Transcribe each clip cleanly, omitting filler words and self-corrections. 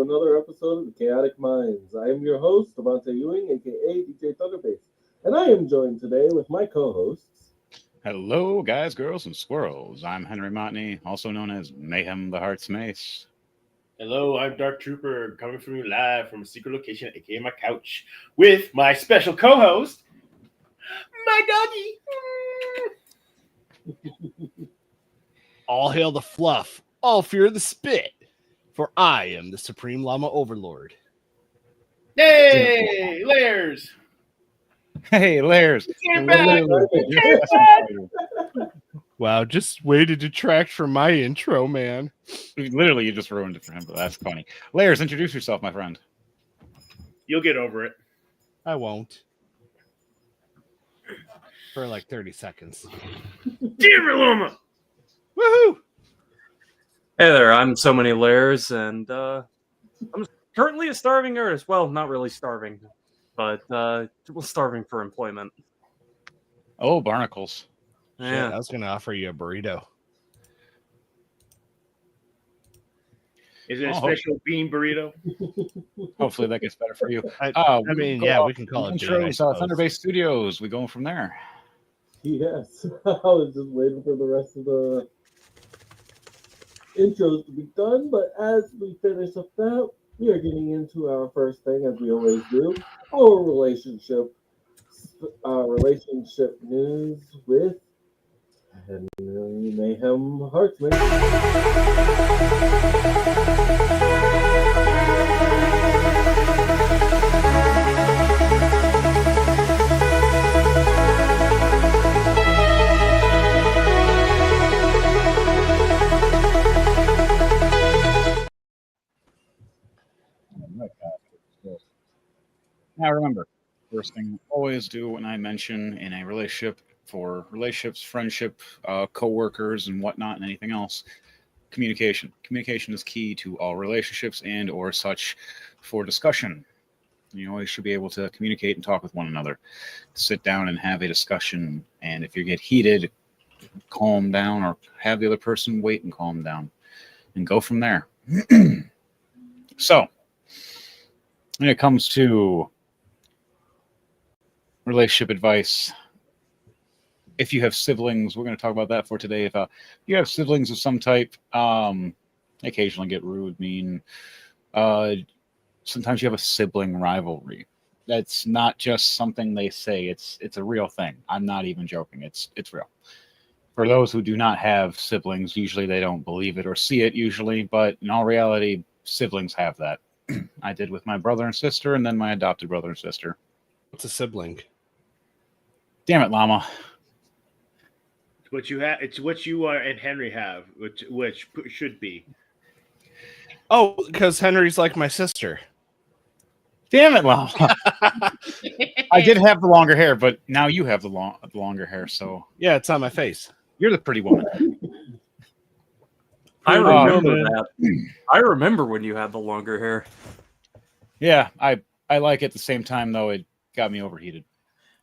another episode of the Chaotic Minds. I am your host, Devontae Ewing, aka DJ Thunderbase, and I am joined today with my co-hosts. Hello, guys, girls, and squirrels. I'm Henry Montney, also known as Mayhem the Heart's Mace. Hello, I'm Dark Trooper, coming from you live from a secret location, aka my couch, with my special co-host, my doggy. All hail the fluff, all fear the spit, for I am the Supreme Llama Overlord. Hey, Layers! Hey, Lairs. Came back! Wow, just way to detract from my intro, man. Literally, you just ruined it for him, but that's funny. Lairs, introduce yourself, my friend. You'll get over it. I won't. For like 30 seconds. Dear Llama! Woohoo! Hey there, I'm So Many Layers, and I'm currently a starving artist. Well, not really starving, but starving for employment. Oh, barnacles. Shit, I was going to offer you a burrito. Is it a special bean burrito? Hopefully that gets better for you. I mean, yeah, we can call it bean, I suppose. Thunderbase Studios. We going from there. Yes, I was just waiting for the rest of the intros to be done, but as we finish up that, we are getting into our first thing, as we always do, our relationship news with Henry Mayhem Hartman. Now remember, first thing I always do when I mention in a relationship, for relationships, friendship, co-workers, and whatnot, and anything else, communication. Communication is key to all relationships and or such for discussion. You always should be able to communicate and talk with one another. Sit down and have a discussion, and if you get heated, calm down, or have the other person wait and calm down, and go from there. So, when it comes to relationship advice, if you have siblings, we're going to talk about that for today. If you have siblings of some type, occasionally get rude, mean. Sometimes you have a sibling rivalry. That's not just something they say. It's a real thing. I'm not even joking. It's real. For those who do not have siblings, usually they don't believe it or see it usually, but in all reality, siblings have that. I did with my brother and sister, and then my adopted brother and sister. What's a sibling? Damn it, Llama. It's what you have. It's what you and Henry have, which should be. Oh, because Henry's like my sister. Damn it, Llama. I did have the longer hair, but now you have the longer hair, so Yeah, it's on my face. you're the pretty woman. I remember man. that. I remember when you had the longer hair. Yeah, I like it. At the same time, though, it got me overheated.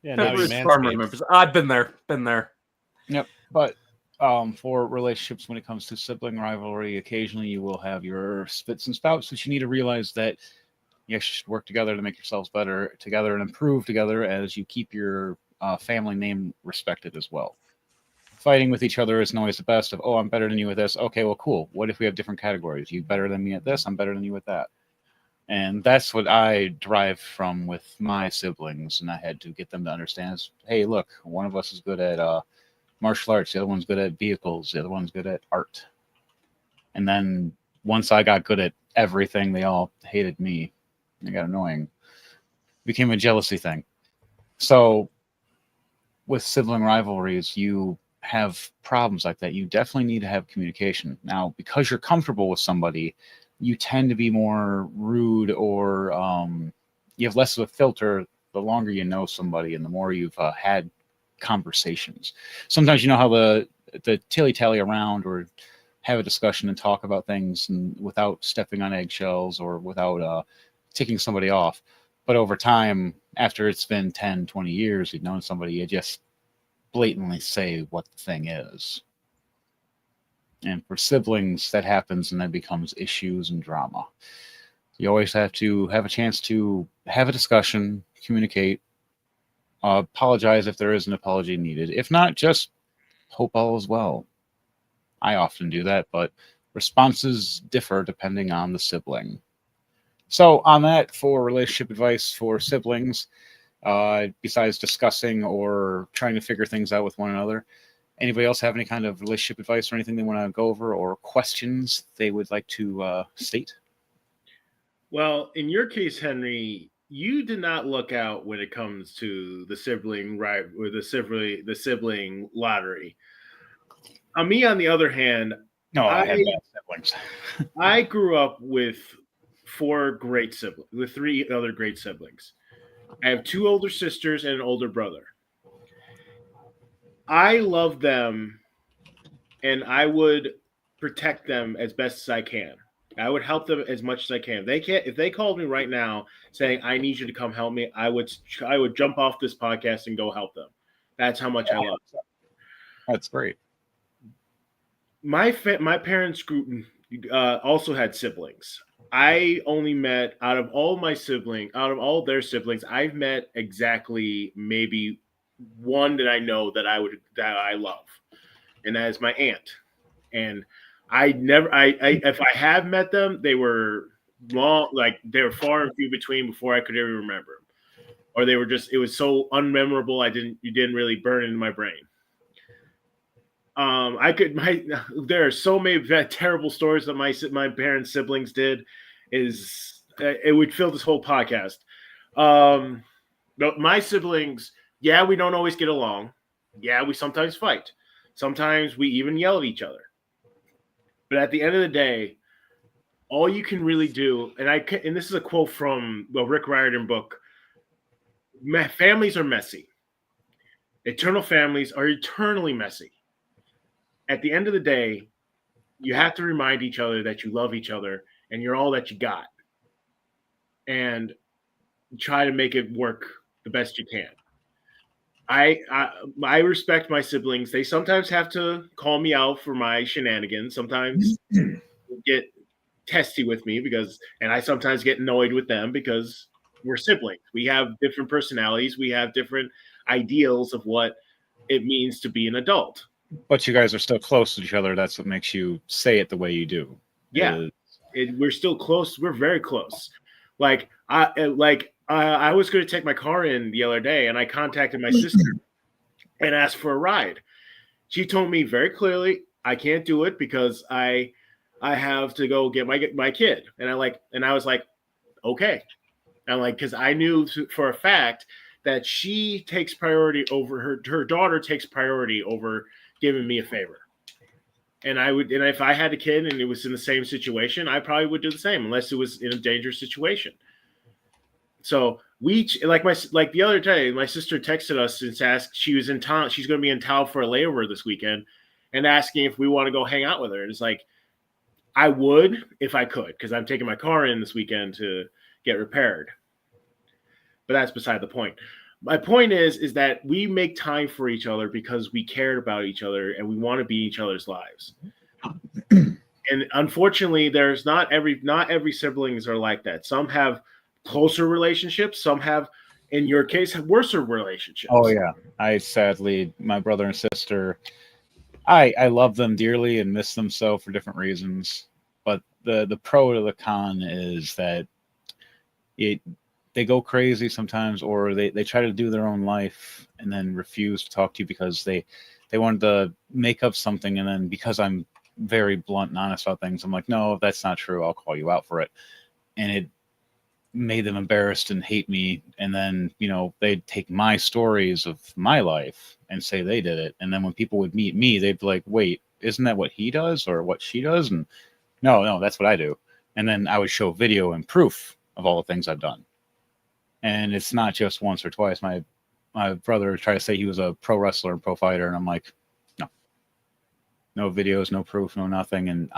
Yeah, now Every he farm manscaped. remembers. I've been there. Yep. But for relationships, when it comes to sibling rivalry, occasionally you will have your spits and spouts, but you need to realize that you should work together to make yourselves better together and improve together as you keep your family name respected as well. Fighting with each other isn't always the best of, oh, I'm better than you at this. Okay, well, cool. What if we have different categories? You better than me at this, I'm better than you at that. And that's what I derived from with my siblings, and I had to get them to understand is, hey, look, one of us is good at martial arts, the other one's good at vehicles, the other one's good at art. And then once I got good at everything, they all hated me. It got annoying. It became a jealousy thing. So with sibling rivalries, you have problems like that. You definitely need to have communication. Now, because you're comfortable with somebody, you tend to be more rude, or you have less of a filter the longer you know somebody and the more you've had conversations. Sometimes you know how the tilly-tally around or have a discussion and talk about things and without stepping on eggshells or without ticking somebody off. But over time, after it's been 10, 20 years, you've known somebody, you just blatantly say what the thing is. And for siblings, that happens and that becomes issues and drama. You always have to have a chance to have a discussion, communicate, apologize if there is an apology needed. If not, just hope all is well. I often do that, but responses differ depending on the sibling. So, on that, for relationship advice for siblings, besides discussing or trying to figure things out with one another, anybody else have any kind of relationship advice or anything they want to go over or questions they would like to state? Well, in your case, Henry, you did not look out when it comes to the sibling right or the sibling lottery. Me, on the other hand, No, I I have bad siblings. I grew up with four great siblings, with three other great siblings. I have two older sisters and an older brother. I love them, and I would protect them as best as I can. I would help them as much as I can. They can't if they called me right now saying I need you to come help me, I would jump off this podcast and go help them. That's how much I love them. That's great. My parents also had siblings. I only met out of all their siblings, I've met exactly maybe one that I know that I love, and that is my aunt. And I never, I if I have met them, they were long, like they were far and few between before I could ever remember them, or they were just it was so unmemorable. You didn't really burn into my brain. There are so many terrible stories that my parents' siblings did. It would fill this whole podcast. But my siblings, yeah, we don't always get along. Yeah, we sometimes fight. Sometimes we even yell at each other. But at the end of the day, all you can really do, and this is a quote from the Rick Riordan book: families are messy. Eternal families are eternally messy. At the end of the day, you have to remind each other that you love each other and you're all that you got, and try to make it work the best you can. I respect my siblings. They sometimes have to call me out for my shenanigans. Sometimes get testy with me and I sometimes get annoyed with them because we're siblings. We have different personalities. We have different ideals of what it means to be an adult. But you guys are still close to each other. That's what makes you say it the way you do. Yeah, we're still close. We're very close. I was going to take my car in the other day, and I contacted my sister and asked for a ride. She told me very clearly, I can't do it because I have to go get my kid. And I was like, okay. And because I knew for a fact that she takes priority over her daughter takes priority over giving me a favor. And if I had a kid and it was in the same situation, I probably would do the same unless it was in a dangerous situation. So like the other day, my sister texted us and asked, she was in town. She's going to be in town for a layover this weekend, and asking if we want to go hang out with her. And it's like, I would if I could, because I'm taking my car in this weekend to get repaired. But that's beside the point. My point is that we make time for each other because we cared about each other and we want to be in each other's lives. And unfortunately, there's not every siblings are like that. Some have closer relationships. Some have, in your case, have worse relationships. Oh yeah, my brother and sister, I love them dearly and miss them so for different reasons. But the pro to the con is that they go crazy sometimes, or they try to do their own life and then refuse to talk to you because they wanted to make up something, and then because I'm very blunt and honest about things, I'm like, no, that's not true. I'll call you out for it. And it made them embarrassed and hate me. And then, they'd take my stories of my life and say they did it. And then when people would meet me, they'd be like, wait, isn't that what he does or what she does? And no, that's what I do. And then I would show video and proof of all the things I've done. And it's not just once or twice. My brother tried to say he was a pro wrestler and pro fighter, and I'm like, no videos, no proof, no nothing. And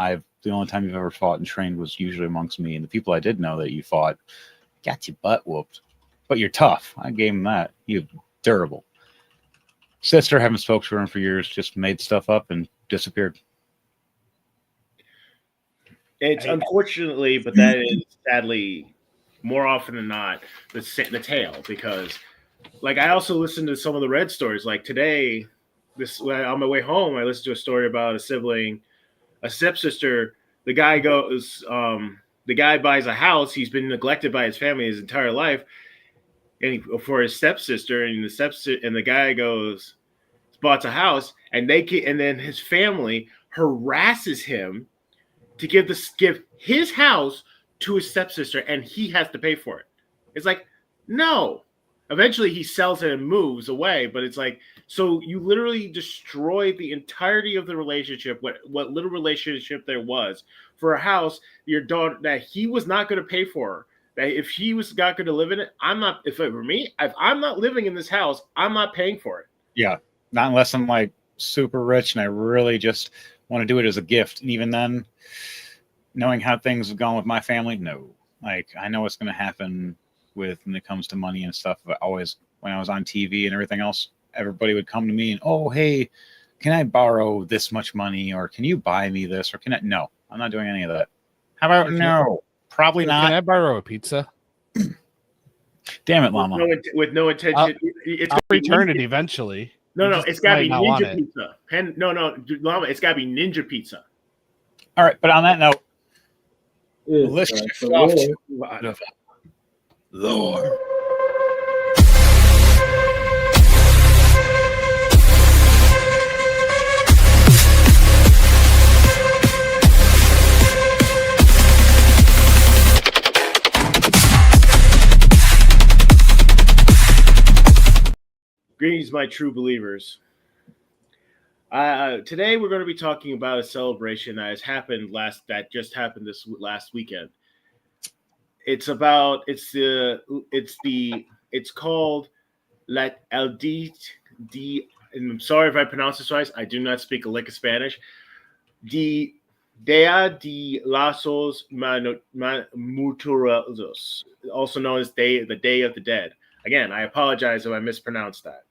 the only time you've ever fought and trained was usually amongst me. And the people I did know that you fought got your butt whooped. But you're tough. I gave him that. You're durable. Sister, haven't spoke to her for years, just made stuff up and disappeared. It's unfortunately, but that is sadly more often than not the tale, because like I also listened to some of the Red stories. Like today, on my way home, I listened to a story about a sibling, a stepsister. The guy goes, the guy buys a house. He's been neglected by his family his entire life, and for his stepsister, and the guy goes, bought a house, and then his family harasses him to give his house to his stepsister, and he has to pay for it. It's like, no. Eventually, he sells it and moves away, but it's like, so you literally destroyed the entirety of the relationship, what little relationship there was, for a house your daughter that he was not going to pay for. That if he was not going to live in it, I'm not. If it were me, if I'm not living in this house, I'm not paying for it. Yeah, not unless I'm like super rich and I really just want to do it as a gift. And even then, knowing how things have gone with my family, no. Like, I know what's going to happen when it comes to money and stuff. But always, when I was on TV and everything else, everybody would come to me and, oh, hey, can I borrow this much money? Or can you buy me this? Or can I? No, I'm not doing any of that. How about no? Probably not. Can I borrow a pizza? Damn it, Llama. With no intention. I'll return it eventually. No, it's got to be Ninja Pizza. No, Llama, it's got to be Ninja Pizza. All right, but on that note, Is let's that shift the off way? to lore. Greetings, my true believers. Today we're going to be talking about a celebration that just happened this last weekend. It's called La El Día and I'm sorry if I pronounce this right. I do not speak a lick of Spanish. Día de los Muertos, also known as the Day of the Dead. Again, I apologize if I mispronounced that.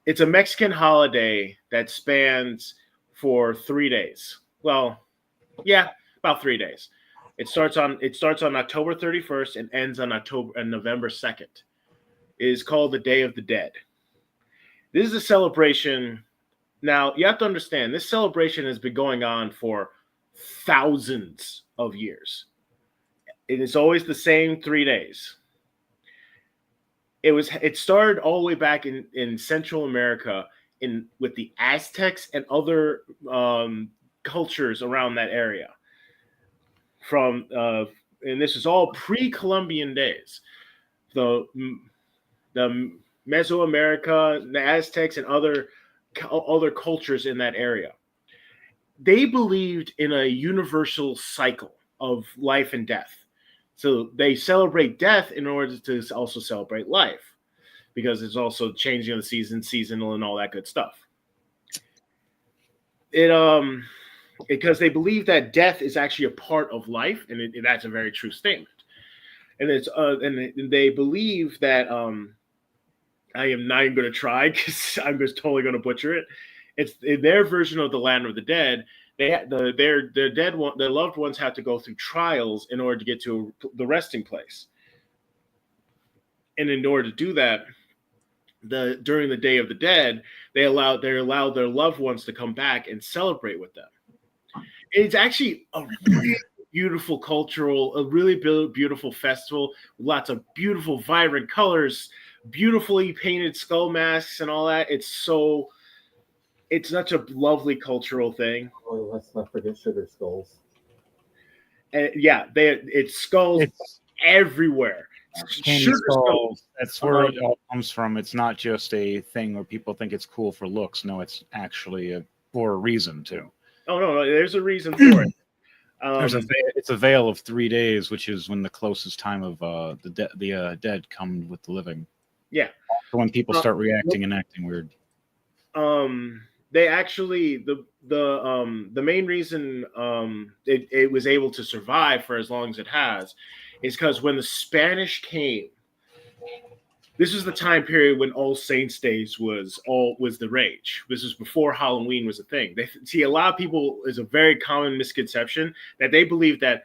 It's a Mexican holiday that spans for 3 days. Well, yeah, about 3 days. It starts on October 31st and ends on November 2nd. It is called the Day of the Dead. This is a celebration. Now, you have to understand, this celebration has been going on for thousands of years. It is always the same 3 days. It started all the way back in Central America with the Aztecs and other cultures around that area. And this is all pre-Columbian days. The Mesoamerica, the Aztecs, and other cultures in that area. They believed in a universal cycle of life and death. So they celebrate death in order to also celebrate life, because it's also changing of the seasonal, and all that good stuff. Because they believe that death is actually a part of life, and that's a very true statement. And and they believe that I am not even going to try because I'm just totally going to butcher it. It's in their version of the Land of the Dead. Their loved ones have to go through trials in order to get to the resting place. And in order to do that, during the Day of the Dead, they allow their loved ones to come back and celebrate with them. It's actually a really beautiful a really beautiful festival, with lots of beautiful, vibrant colors, beautifully painted skull masks, and all that. It's such a lovely cultural thing. Oh, let's not forget sugar skulls. And yeah, it's skulls everywhere. Candy skulls. That's where it all comes from. It's not just a thing where people think it's cool for looks. No, it's actually for a reason too. Oh no, there's a reason for it. It's a veil of 3 days, which is when the closest time of the dead come with the living. Yeah. So when people start reacting and acting weird. They actually the main reason it was able to survive for as long as it has is because when the Spanish came, this is the time period when All Saints Days was the rage. This was before Halloween was a thing. They see, a lot of people, is a very common misconception that they believe that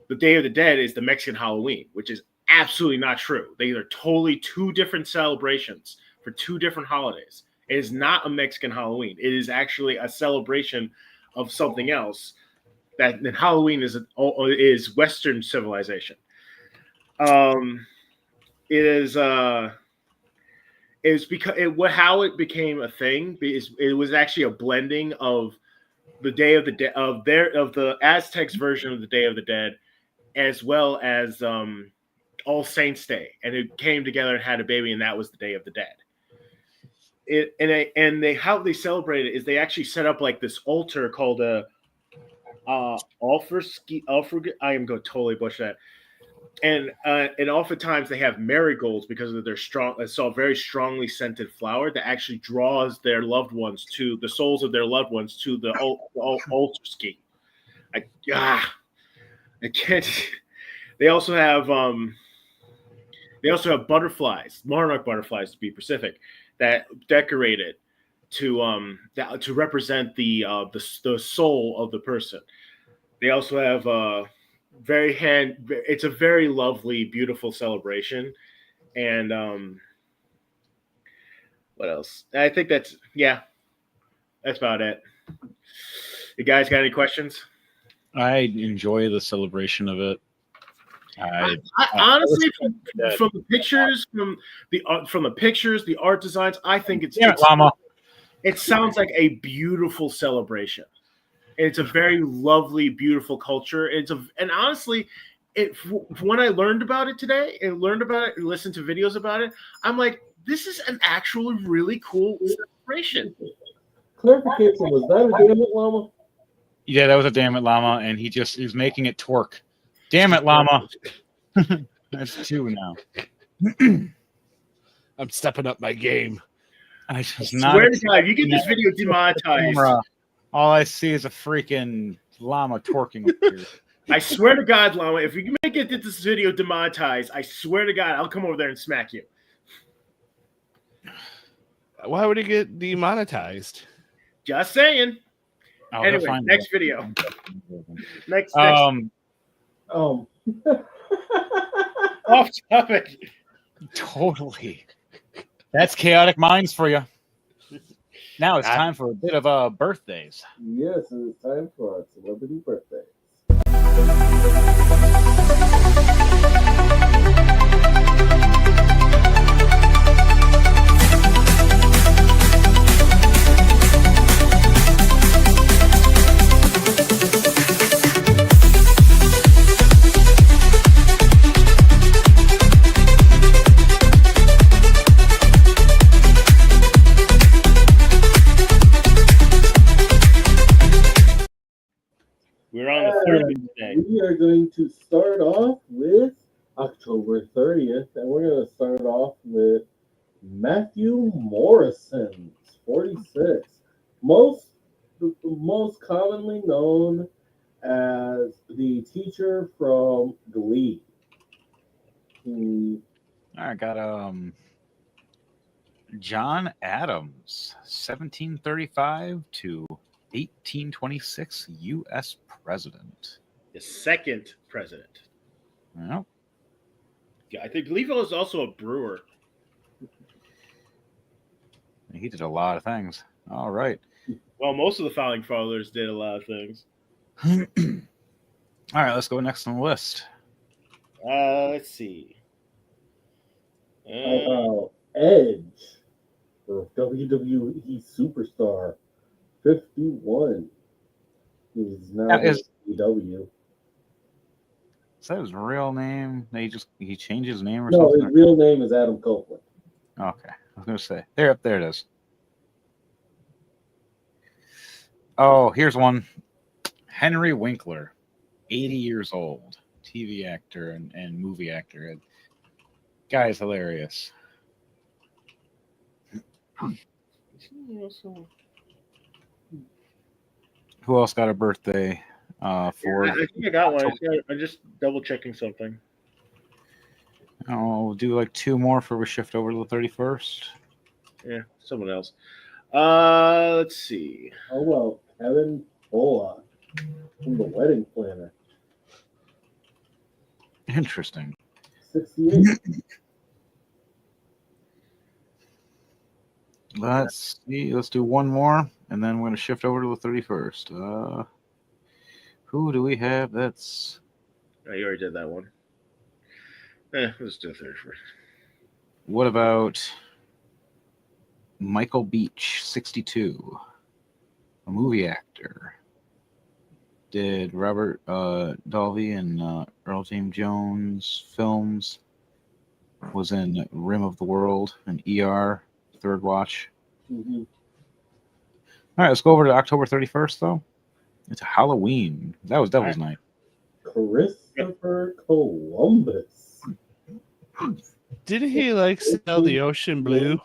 the Day of the Dead is the Mexican Halloween, which is absolutely not true. They are totally two different celebrations for two different holidays. It is not a Mexican Halloween. It is actually a celebration of something else. That Halloween is Western civilization. It's because how it became a thing is it was actually a blending of the Day of the Dead of the Aztecs version of the Day of the Dead, as well as All Saints Day, and it came together and had a baby, and that was the Day of the Dead. How they celebrate it is they actually set up like this altar called a Alfreski. I am going to totally butcher that. And oftentimes they have marigolds because of their very strongly scented flower that actually draws their loved ones to the souls of their loved ones to the altar ski. I can't. They also have butterflies, monarch butterflies to be specific, that decorated to represent the soul of the person. They also have it's a very lovely, beautiful celebration. And what else? I think that's about it. You guys got any questions? I enjoy the celebration of it. I honestly, from the pictures, the art designs, I think it's Llama. It sounds like a beautiful celebration. It's a very lovely, beautiful culture. And honestly, when I learned about it today and listened to videos about it, I'm like, this is an actually really cool celebration. Clarification: was that a Damn It Llama? Yeah, that was a Damn It Llama, and he's making it twerk. Damn it, Llama. That's 2 now. I'm stepping up my game. I just swear to God, you get this video demonetized. All I see is a freaking llama twerking up here. I swear to God, Llama, if you make this video demonetized, I swear to God, I'll come over there and smack you. Why would he get demonetized? Just saying. Oh, anyway, next video. Next. Off topic. Totally. That's Chaotic Minds for you. Now it's time for a bit of birthdays. Yes, it's time for our celebrity birthdays. We're on the 30th today. We are going to start off with October 30th, and we're going to start off with Matthew Morrison, 46. Most commonly known as the teacher from Glee. I got John Adams, 1735 to 1826, U.S. president. The second president. Well, Yeah, I believe he was also a brewer. he did a lot of things. All right. Well, most of the founding fathers did a lot of things. All right, let's go next on the list. Let's see. Edge, the WWE superstar, 51. He's now in AEW. Is that his real name? He changed his name or No, something? his real name is Adam Copeland. Okay, I was gonna say there it is. Oh, here's one. Henry Winkler, 80 years old, TV actor and movie actor. Guy is hilarious. Who else got a birthday? I think I got one. I'm just double checking something. I'll do like two more before we shift over to the 31st. Yeah, someone else. Let's see. How about Kevin Bullock from The Wedding Planner? Interesting. 68. Let's see. Let's do one more, and then we're going to shift over to the 31st. Who do we have? That's Oh, you already did that one. Let's do 31st. what about Michael Beach, 62, a movie actor. Did Robert Dalby and Earl James Jones films. Was in Rim of the World and ER, Third Watch. Mhm. All right, let's go over to October 31st, though. It's Halloween. That was Devil's Night. Christopher Columbus. Didn't he like sell the ocean blue?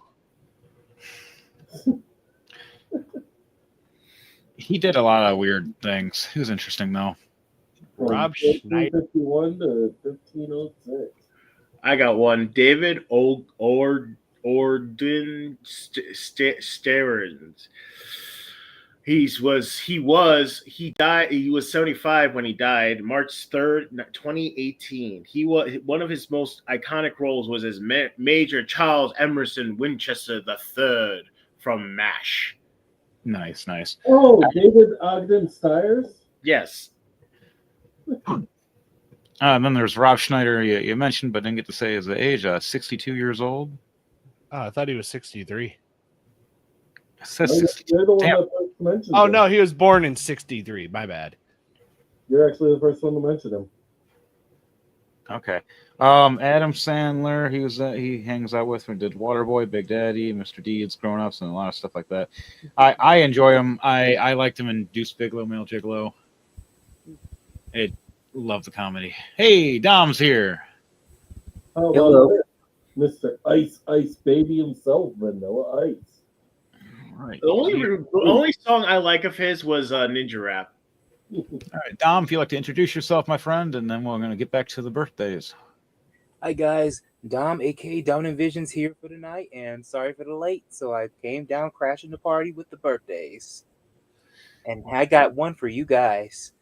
He did a lot of weird things. He was interesting, though. From Rob Schneider. 1551 to 1506. I got one. David Orden Stearns. He died. He was 75 when he died, March 3rd, 2018. He was one of his most iconic roles was as Major Charles Emerson Winchester III from MASH. Nice, nice. Oh, David Ogden Stiers? Yes. And then there's Rob Schneider, you mentioned, but didn't get to say his age. 62 years old. Oh, I thought he was 63. It says Oh, 62. you're the one Damn. that first mentioned Oh him. no, he was born in 63. My bad. You're actually the first one to mention him. Okay. Adam Sandler, he hangs out with and did Waterboy, Big Daddy, Mr. Deeds, Grown Ups, and a lot of stuff like that. I enjoy him. I liked him in Deuce Bigalow, Male Gigolo. Love the comedy. Hey, Dom's here. How Hello. about Mr. Ice Baby himself, Vanilla Ice? All right. The only song I like of his was Ninja Rap. All right, Dom, if you'd like to introduce yourself, my friend, and then we're going to get back to the birthdays. Hi guys, Dom aka Down in Visions here for the night, and sorry for the late. So I came down crashing the party with the birthdays. And I got one for you guys.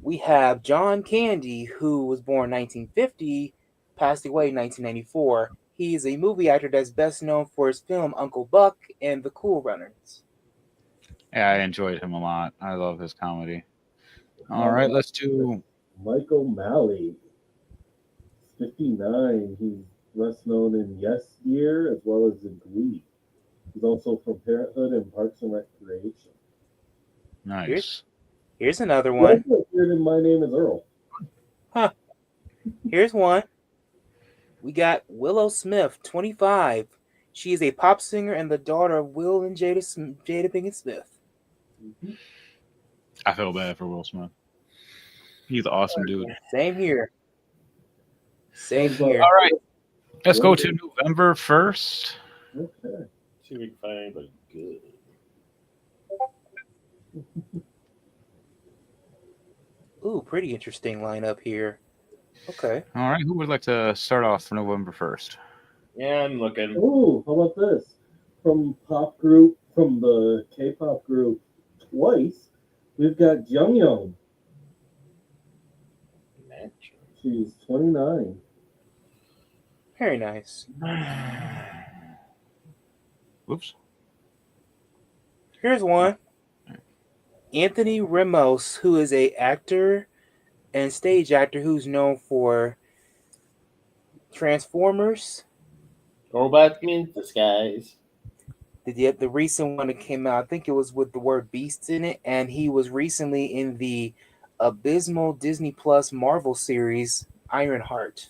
We have John Candy, who was born 1950, passed away in 1994. He's a movie actor that's best known for his film Uncle Buck and The Cool Runners. Yeah, I enjoyed him a lot. I love his comedy. All right, let's do. Michael Malley, 59. He's best known in Yes Year as well as in Glee. He's also from Parenthood and Parks and Recreation. Nice. Here's another He one. also appeared in My Name is Earl. Here's one. We got Willow Smith, 25. She is a pop singer and the daughter of Will and Jada Pinkett Smith. I feel bad for Will Smith. He's an awesome dude. Same here. Same here. All right, let's go to November 1st. Okay. See if we can find anybody good. Ooh, pretty interesting lineup here. Okay. All right, who would like to start off for November 1st? Yeah, I'm looking. Ooh, how about this? From the K-pop group Twice, we've got Jung Young. She's 29. Very nice. Whoops. Here's one. Anthony Ramos, who is a actor and stage actor who's known for Transformers. Robot in Disguise. The recent one that came out, I think it was with the word Beast in it, and he was recently in the abysmal Disney Plus Marvel series Ironheart.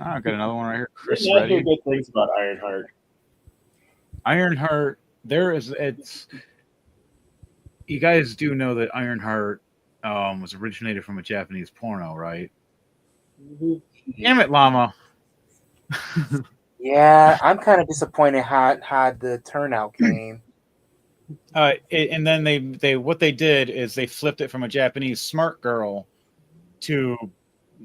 I got another one right here. Chris I hear Reddy. good things about Ironheart. Ironheart. It's. You guys do know that Ironheart was originated from a Japanese porno, right? Mhm. Damn it, Llama. Yeah, I'm kind of disappointed how the turnout came. And then they what they did is they flipped it from a Japanese smart girl to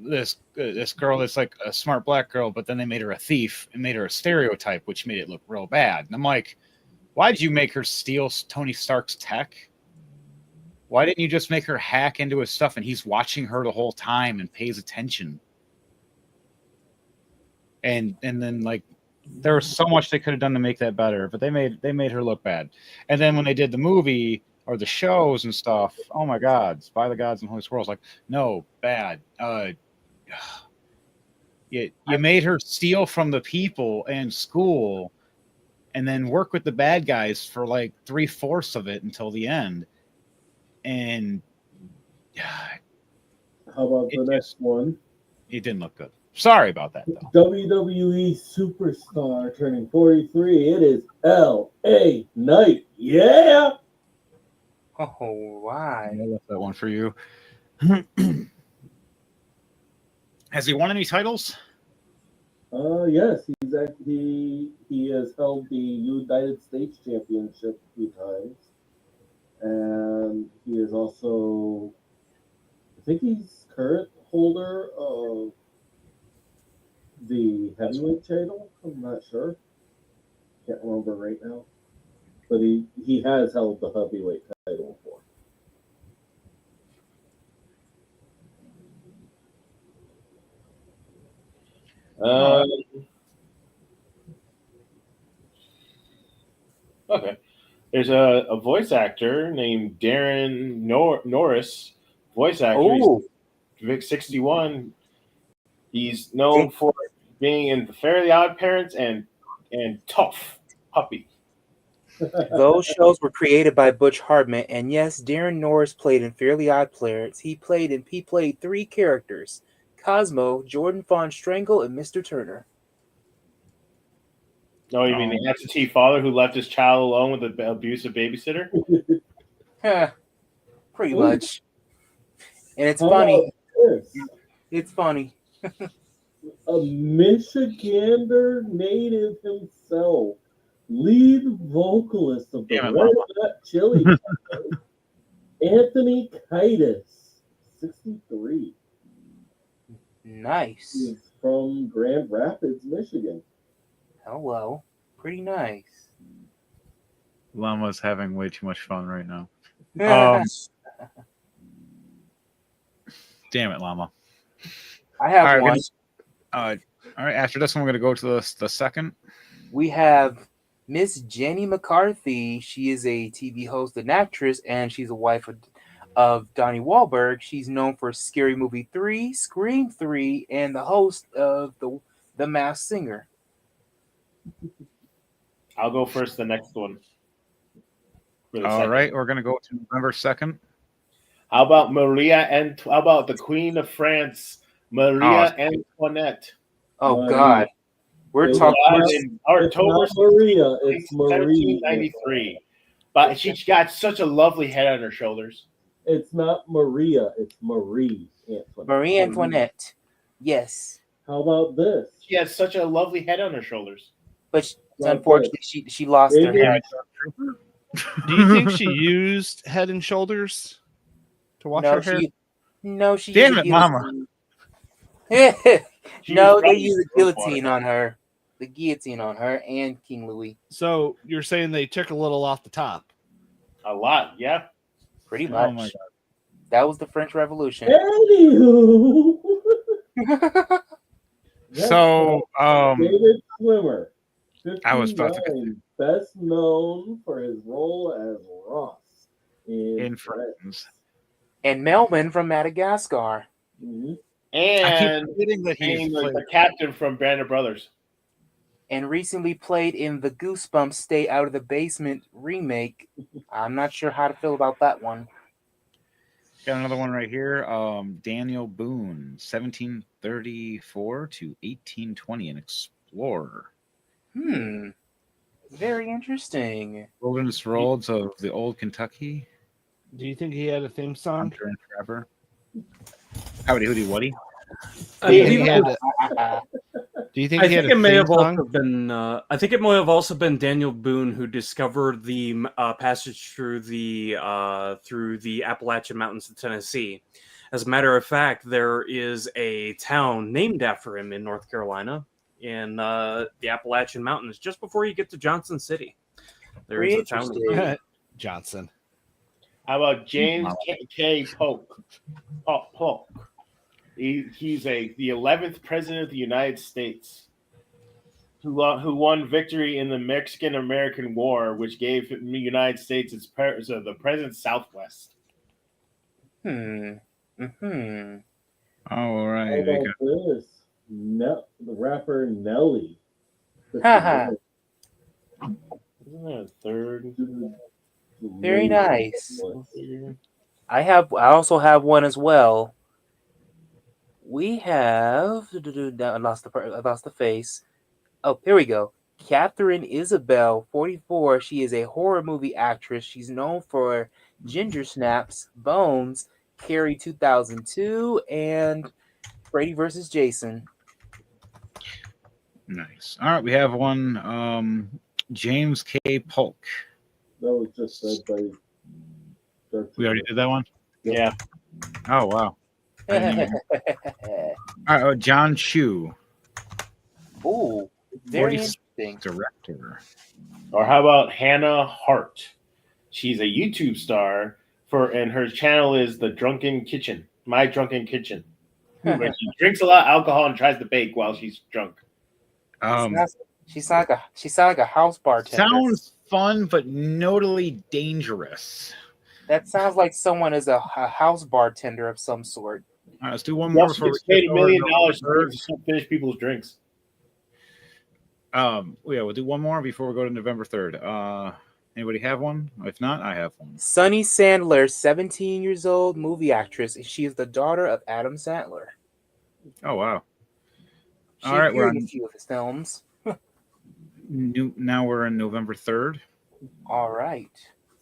this girl that's like a smart black girl, but then they made her a thief and made her a stereotype, which made it look real bad. And I'm like, why did you make her steal Tony Stark's tech? Why didn't you just make her hack into his stuff and he's watching her the whole time and pays attention? And then like there was so much they could have done to make that better, but they made her look bad. And then when they did the movie or the shows and stuff, oh my God, By the Gods and Holy Squirrels, like, no, bad. You made her steal from the people and school and then work with the bad guys for like 3/4 of it until the end. And How about the next one? It didn't look good. Sorry about that, though. WWE superstar turning 43. It is L.A. Knight. Yeah. Oh, why? I left that one for you. Has he won any titles? Yes, he has held the United States Championship 2 times, and he is also, I think he's current holder of the heavyweight title. I'm not sure. Can't remember right now, but he has held the heavyweight title before. Okay. There's a voice actor named Darren Norris, voice actor. Oh, Vic 61. He's known for being in The Fairly Odd Parents and Tough Puppy. those shows were created by Butch Hartman, and yes, Darren Norris played in Fairly Odd Parents. He played 3 characters: Cosmo, Jordan Von Strangle, and Mr. Turner. No, you mean the absentee father who left his child alone with an abusive babysitter? Huh, pretty Ooh. much. And it's How funny. about this? It's funny. A Michigander native himself, lead vocalist of the Damn it, Red Mama. Hot Chili Peppers, Anthony Kiedis, 63. Nice. He's from Grand Rapids, Michigan. Hello. Pretty nice. Llama's having way too much fun right now. Damn it, Llama. I have All right, one. all right. After this one, we're gonna go to the second. We have Miss Jenny McCarthy. She is a TV host and actress, and she's a wife of Donnie Wahlberg. She's known for Scary Movie 3, Scream 3, and the host of the Masked Singer. I'll go first. The next one. For the All second. right, we're gonna go to November 2nd. How about Maria and how about the Queen of France, Maria Antoinette? Oh Maria. God, we're It's talking. Born in October It's not Maria, it's Marie. 1793. But she's got such a lovely head on her shoulders. It's not Maria, it's Marie Antoinette. Marie Antoinette. Yes, How about this? She has such a lovely head on her shoulders. but Not unfortunately, she lost her David- head. Do you think she used Head and Shoulders to wash her hair? She Damn used it, a Mama. guillotine. She No, was they probably used a in guillotine on her. The guillotine on her and King Louis. So you're saying they took a little off the top? a lot. Yeah. Pretty Oh much. my God. That was the French Revolution. Anywho. So, David Swimmer, I was about to- 59, best known for his role as Ross in Friends. Friends, And Melman from Madagascar. Mhm. I And keep forgetting that he he's was played. the captain from Band of Brothers. And recently played in the Goosebumps Stay Out of the Basement remake. I'm not sure how to feel about that one. Got another one right here. Daniel Boone, 1734 to 1820, an explorer. Very interesting. Wilderness roads of the old Kentucky. Do you think he had a theme song? Hunter and Trapper. Howdy, Hoody, Woody. I Do you think believe he it had a- do you think I he had think a it may theme have also song? been. I think it may have also been Daniel Boone who discovered the passage through the Appalachian Mountains of Tennessee, As a matter of fact, there is a town named after him in North Carolina, in the Appalachian Mountains, just before you get to Johnson City. There is Pretty a town. interesting. Johnson. How about James K. Polk? Polk. He's the 11th president of the United States, who won victory in the Mexican-American War, which gave the United States the present Southwest. Hmm. All How right. we about got- this? The rapper Nelly. Haha. Isn't that a third? Very nice. I also have one as well. We have. I lost the face. Oh, here we go. Catherine Isabel, 44. She is a horror movie actress. She's known for Ginger Snaps, Bones, Carrie 2002, and Freddy vs. Jason. Nice. All right, we have one. James K. Polk. That was just said by. We already did that one. Yeah. Oh wow. I didn't even- All right. John Chu, Ooh, very 46 interesting. director. Or how about Hannah Hart? She's a YouTube star and her channel is The Drunken Kitchen, My Drunken Kitchen, where she drinks a lot of alcohol and tries to bake while she's drunk. She sounds like a house bartender. Sounds fun, but notably dangerous. That sounds like someone is a house bartender of some sort. All right, let's do one She more also before gets we paid shift $1 million over to November to finish people's drinks. 3rd. Yeah, we'll do one more before we go to November 3rd. Anybody have one? If not, I have one. Sunny Sandler, 17 years old, movie actress. She is the daughter of Adam Sandler. Oh wow. She All right, we're appeared in on a few of his films. now we're in November 3rd. All right.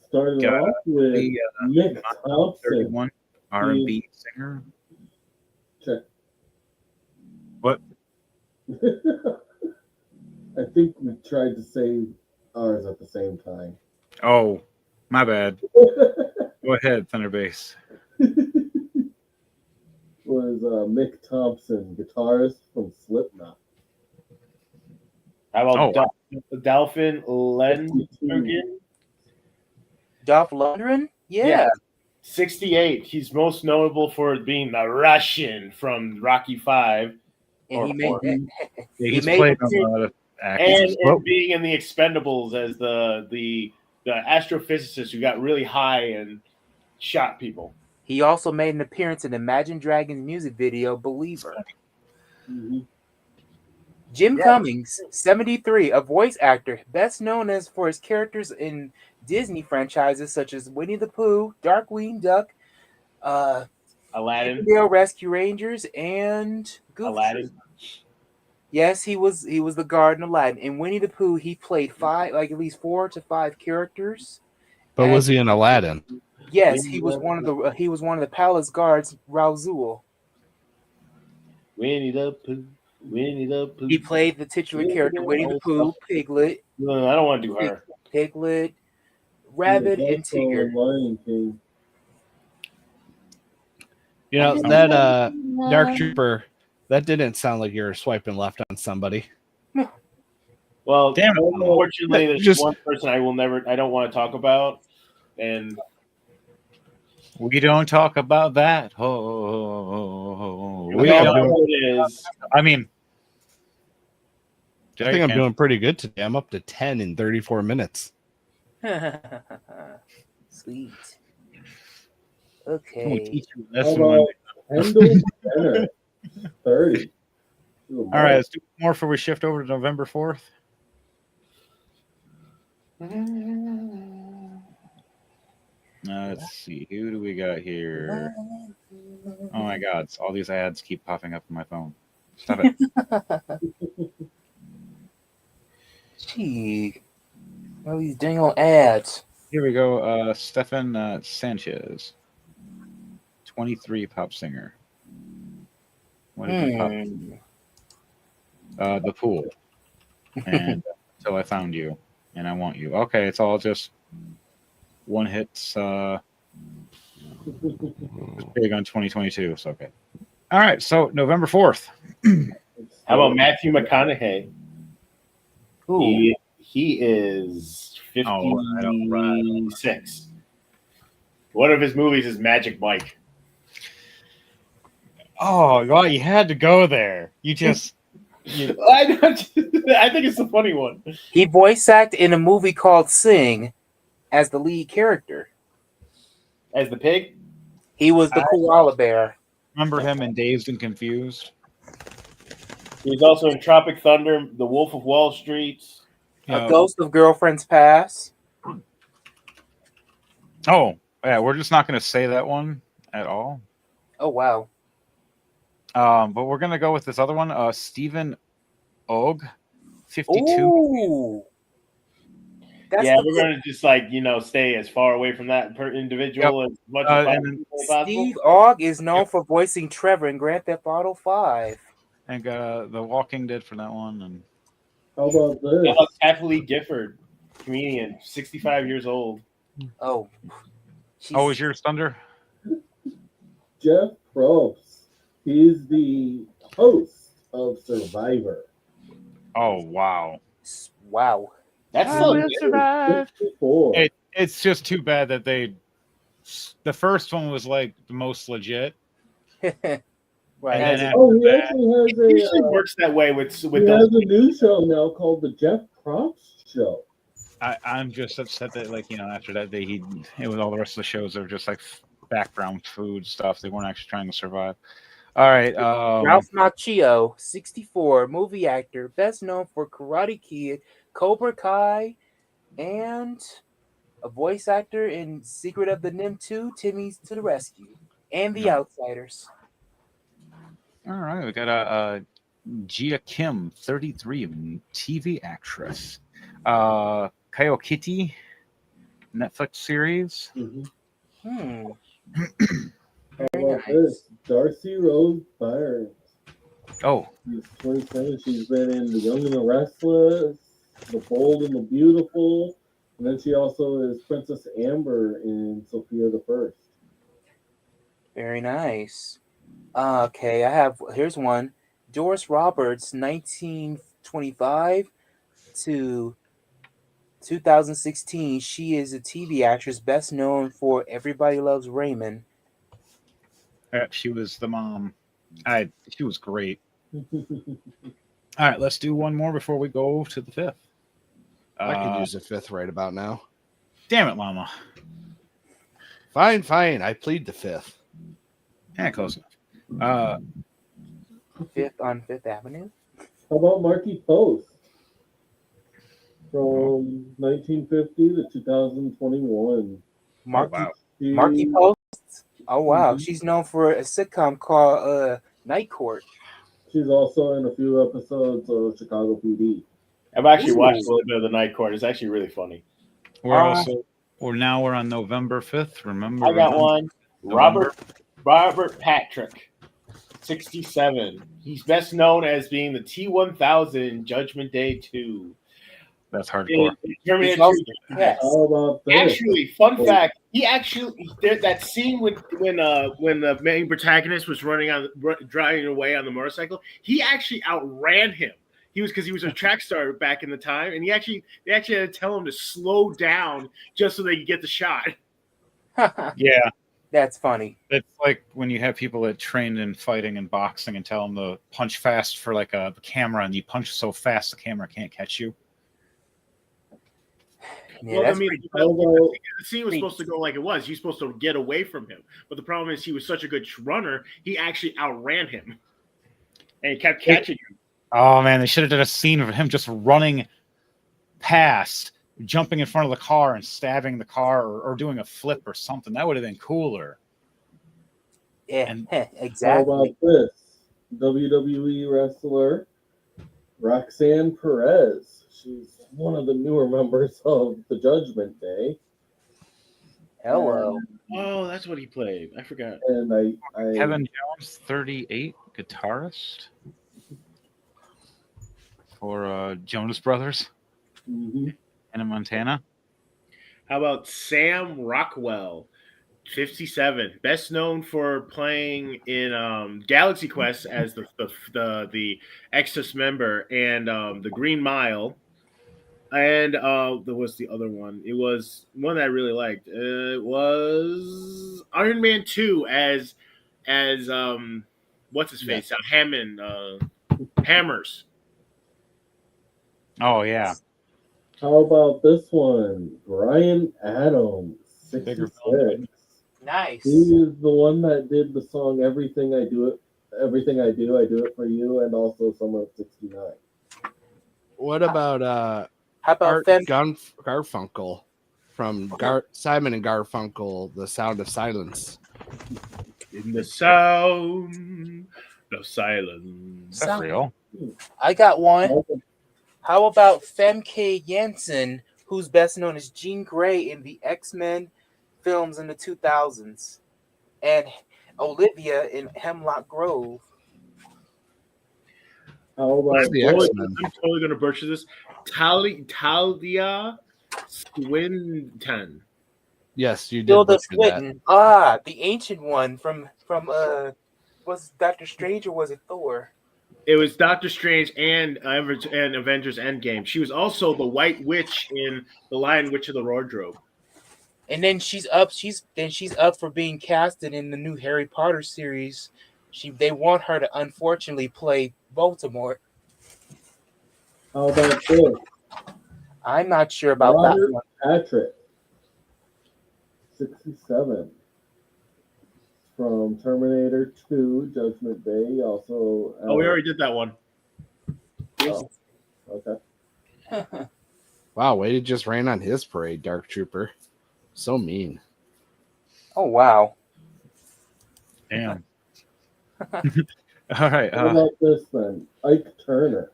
Started Got off with The Nick Thompson. 31 R&B singer. Check. What? I think we tried to say ours at the same time. Oh, my bad. Go ahead, Thunderbase. Was Mick Thompson, guitarist from Slipknot. How about Oh. Dolphin Lundgren? Dolph Lundgren? Yeah. Yeah. 68. He's most notable for being the Russian from Rocky 5 And he Or- made Yeah, He he's made played the on a lot of actors. and being in the Expendables as the astrophysicist who got really high and shot people. he also made an appearance in Imagine Dragons music video Believer. Mhm. Jim Cummings, 73, a voice actor, best known as for his characters in Disney franchises such as Winnie the Pooh, Darkwing Duck, Aladdin. Chippendale Rescue Rangers, and Goofy. Aladdin. Yes, he was the guard in Aladdin. In Winnie the Pooh, he played at least 4 to 5 characters. But And- was he in Aladdin? Yes, he was one of the palace guards, Raoul. Winnie the Pooh. Winnie the Pooh. He played the titular character Winnie the Pooh, Piglet, No, I don't want to do her. Rabbit, He was and also Tigger. in Lion King. You know, that Dark Trooper, that didn't sound like you're swiping left on somebody. Well, Damn it. unfortunately, there's Just- one person I don't want to talk about, and We don't talk about that. Oh, we all know who it is. I mean, I think I'm doing pretty good today. I'm up to 10 in 34 minutes. Sweet. We'll Okay. teach you a How lesson about one day. Kendall Jenner, 30. All right, let's do more before we shift over to November 4th. Let's see. Who do we got here? Oh my God. All these ads keep popping up on my phone. Stop it. Gee. All these dang old ads. Here we go. Stefan Sanchez, 23, pop singer. What did he pop? The Pool. And Until I Found You. And I Want You. Okay, it's all just one hits. Big on 2022. So okay. All right. So November 4th. How about Matthew McConaughey? Ooh. He is All right. 56. One of his movies is Magic Mike. Oh, well, you had to go there. You just. I think it's a funny one. He voice acted in a movie called Sing as the lead character. As the pig? He was the koala bear. Remember him in Dazed and Confused? He's also in Tropic Thunder, The Wolf of Wall Street. A Ghost of Girlfriend's Past. Oh, yeah. We're just not going to say that one at all. Oh, wow. But we're going to go with this other one. Stephen Ogg, 52. Ooh. That's Yeah, the we're going to just stay as far away from that individual as much as possible. Steve Ogg is known for voicing Trevor in Grand Theft Auto 5. And The Walking Dead for that one. And How about this? Happily Gifford, comedian, 65 years old. Oh. Oh, is yours Thunder? Jeff Probst. He's the host of Survivor. Oh, wow. Wow. That's survive. 54. It's just too bad that the first one was like the most legit. Right. And then Oh, he after actually It usually has works that way with he has a new show now called the Jeff Probst Show. I'm just upset that, after that day, it was all the rest of the shows are just like background food stuff. They weren't actually trying to survive. All right. Ralph Macchio, 64, movie actor, best known for Karate Kid, Cobra Kai, and a voice actor in Secret of the NIMH 2, Timmy's to the Rescue, and The Outsiders. All right. We got Gia Kim, 33, TV actress. Kaio Kitty, Netflix series. Mm-hmm. Very How about nice. this? Darcy Rose Byron. Oh, She's 27. She's been in The Young and the Restless, The Bold and the Beautiful, and then she also is Princess Amber in Sophia the First. Very nice. Okay, here's one. Doris Roberts, 1925 to 2016. She is a TV actress best known for Everybody Loves Raymond. she was the mom. She was great. All right, let's do one more before we go to the fifth. I could use a fifth right about now. Damn it, Llama. Fine. I plead the fifth. Yeah, close enough. Fifth on Fifth Avenue. How about Marky Post? From 1950 to 2021. Wow. Marky Post. Oh wow, Mhm. she's known for a sitcom called Night Court. She's also in a few episodes of Chicago PD. I've actually watched a little bit of the Night Court. It's actually really funny. We're on November 5th. Remember? I got one. Robert Patrick, 67. He's best known as being the T-1000 in Judgment Day 2. That's hardcore. Terminator It's also- 2. Yes. How about this? Actually, fun fact: that scene when the main protagonist was driving away on the motorcycle, he actually outran him. Because he was a track star back in the time, and they actually had to tell him to slow down just so they could get the shot. Yeah. That's funny. It's like when you have people that train in fighting and boxing and tell them to punch fast for the camera, and you punch so fast the camera can't catch you. Yeah, that's the scene was supposed to go like it was. You're supposed to get away from him, but the problem is he was such a good runner, he actually outran him, and he kept catching him. Oh man, they should have done a scene of him just running past, jumping in front of the car and stabbing the car, or doing a flip or something. That would have been cooler. Yeah, How exactly. about this? WWE wrestler Roxanne Perez. She's one of the newer members of the Judgment Day. Hello. Oh, that's what he played. I forgot. And I Kevin Jones, 38, guitarist for Jonas Brothers Mhm. in Montana. How about Sam Rockwell, 57. Best known for playing in Galaxy Quest as the Exodus member and the Green Mile. And there was the other one. It was one that I really liked. It was Iron Man 2 as what's his face? Hammond Hammers. Oh yeah, How about this one? Brian Adams, Bigger 66. Nice. He is the one that did the song "Everything I Do, I Do It for You," and also Summer of '69. What about How about Art Fem? Garfunkel from Simon and Garfunkel, The Sound of Silence? In the sound of silence. is that real? I got one. How about Femke Janssen, who's best known as Jean Grey in the X-Men films in the 2000s, and Olivia in Hemlock Grove. How about the I'm X-Men. totally gonna butcher this. Talia Swinton. Yes, you did. Tilda butcher that. Swinton. The ancient one from was Doctor Strange or was it Thor? It was Doctor Strange and Avengers Endgame. She was also the White Witch in The Lion Witch of the Wardrobe. And then she's up for being casted in the new Harry Potter series. They want her to unfortunately play Voldemort. How about this? I'm not sure about Robert that one. Patrick, 67. From Terminator 2, Judgment Day. Also, Oh, we already did that one. oh, okay. Wow, way to just rain on his parade, Dark Trooper. So mean. Oh wow. Damn. All right. What about this then? Ike Turner,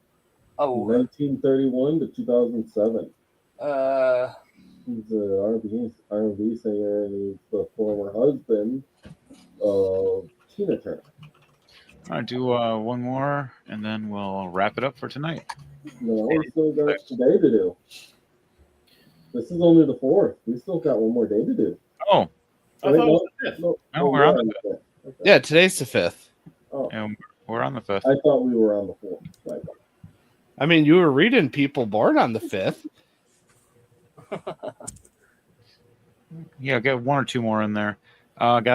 Oh 1931 to 2007. uh He's an R&B singer, and he's the former husband of Tina Turner. I'll do one more, and then we'll wrap it up for tonight. No, we still got today to do. This is only the 4th. We still got one more day to do. Oh, I thought it was the fifth. No, No, we're on the 5th. Okay. Yeah, today's the 5th. Oh, and we're on the 5th. I thought we were on the 4th. Right. I mean, you were reading people born on the 5th. Yeah, get one or two more in there. I don't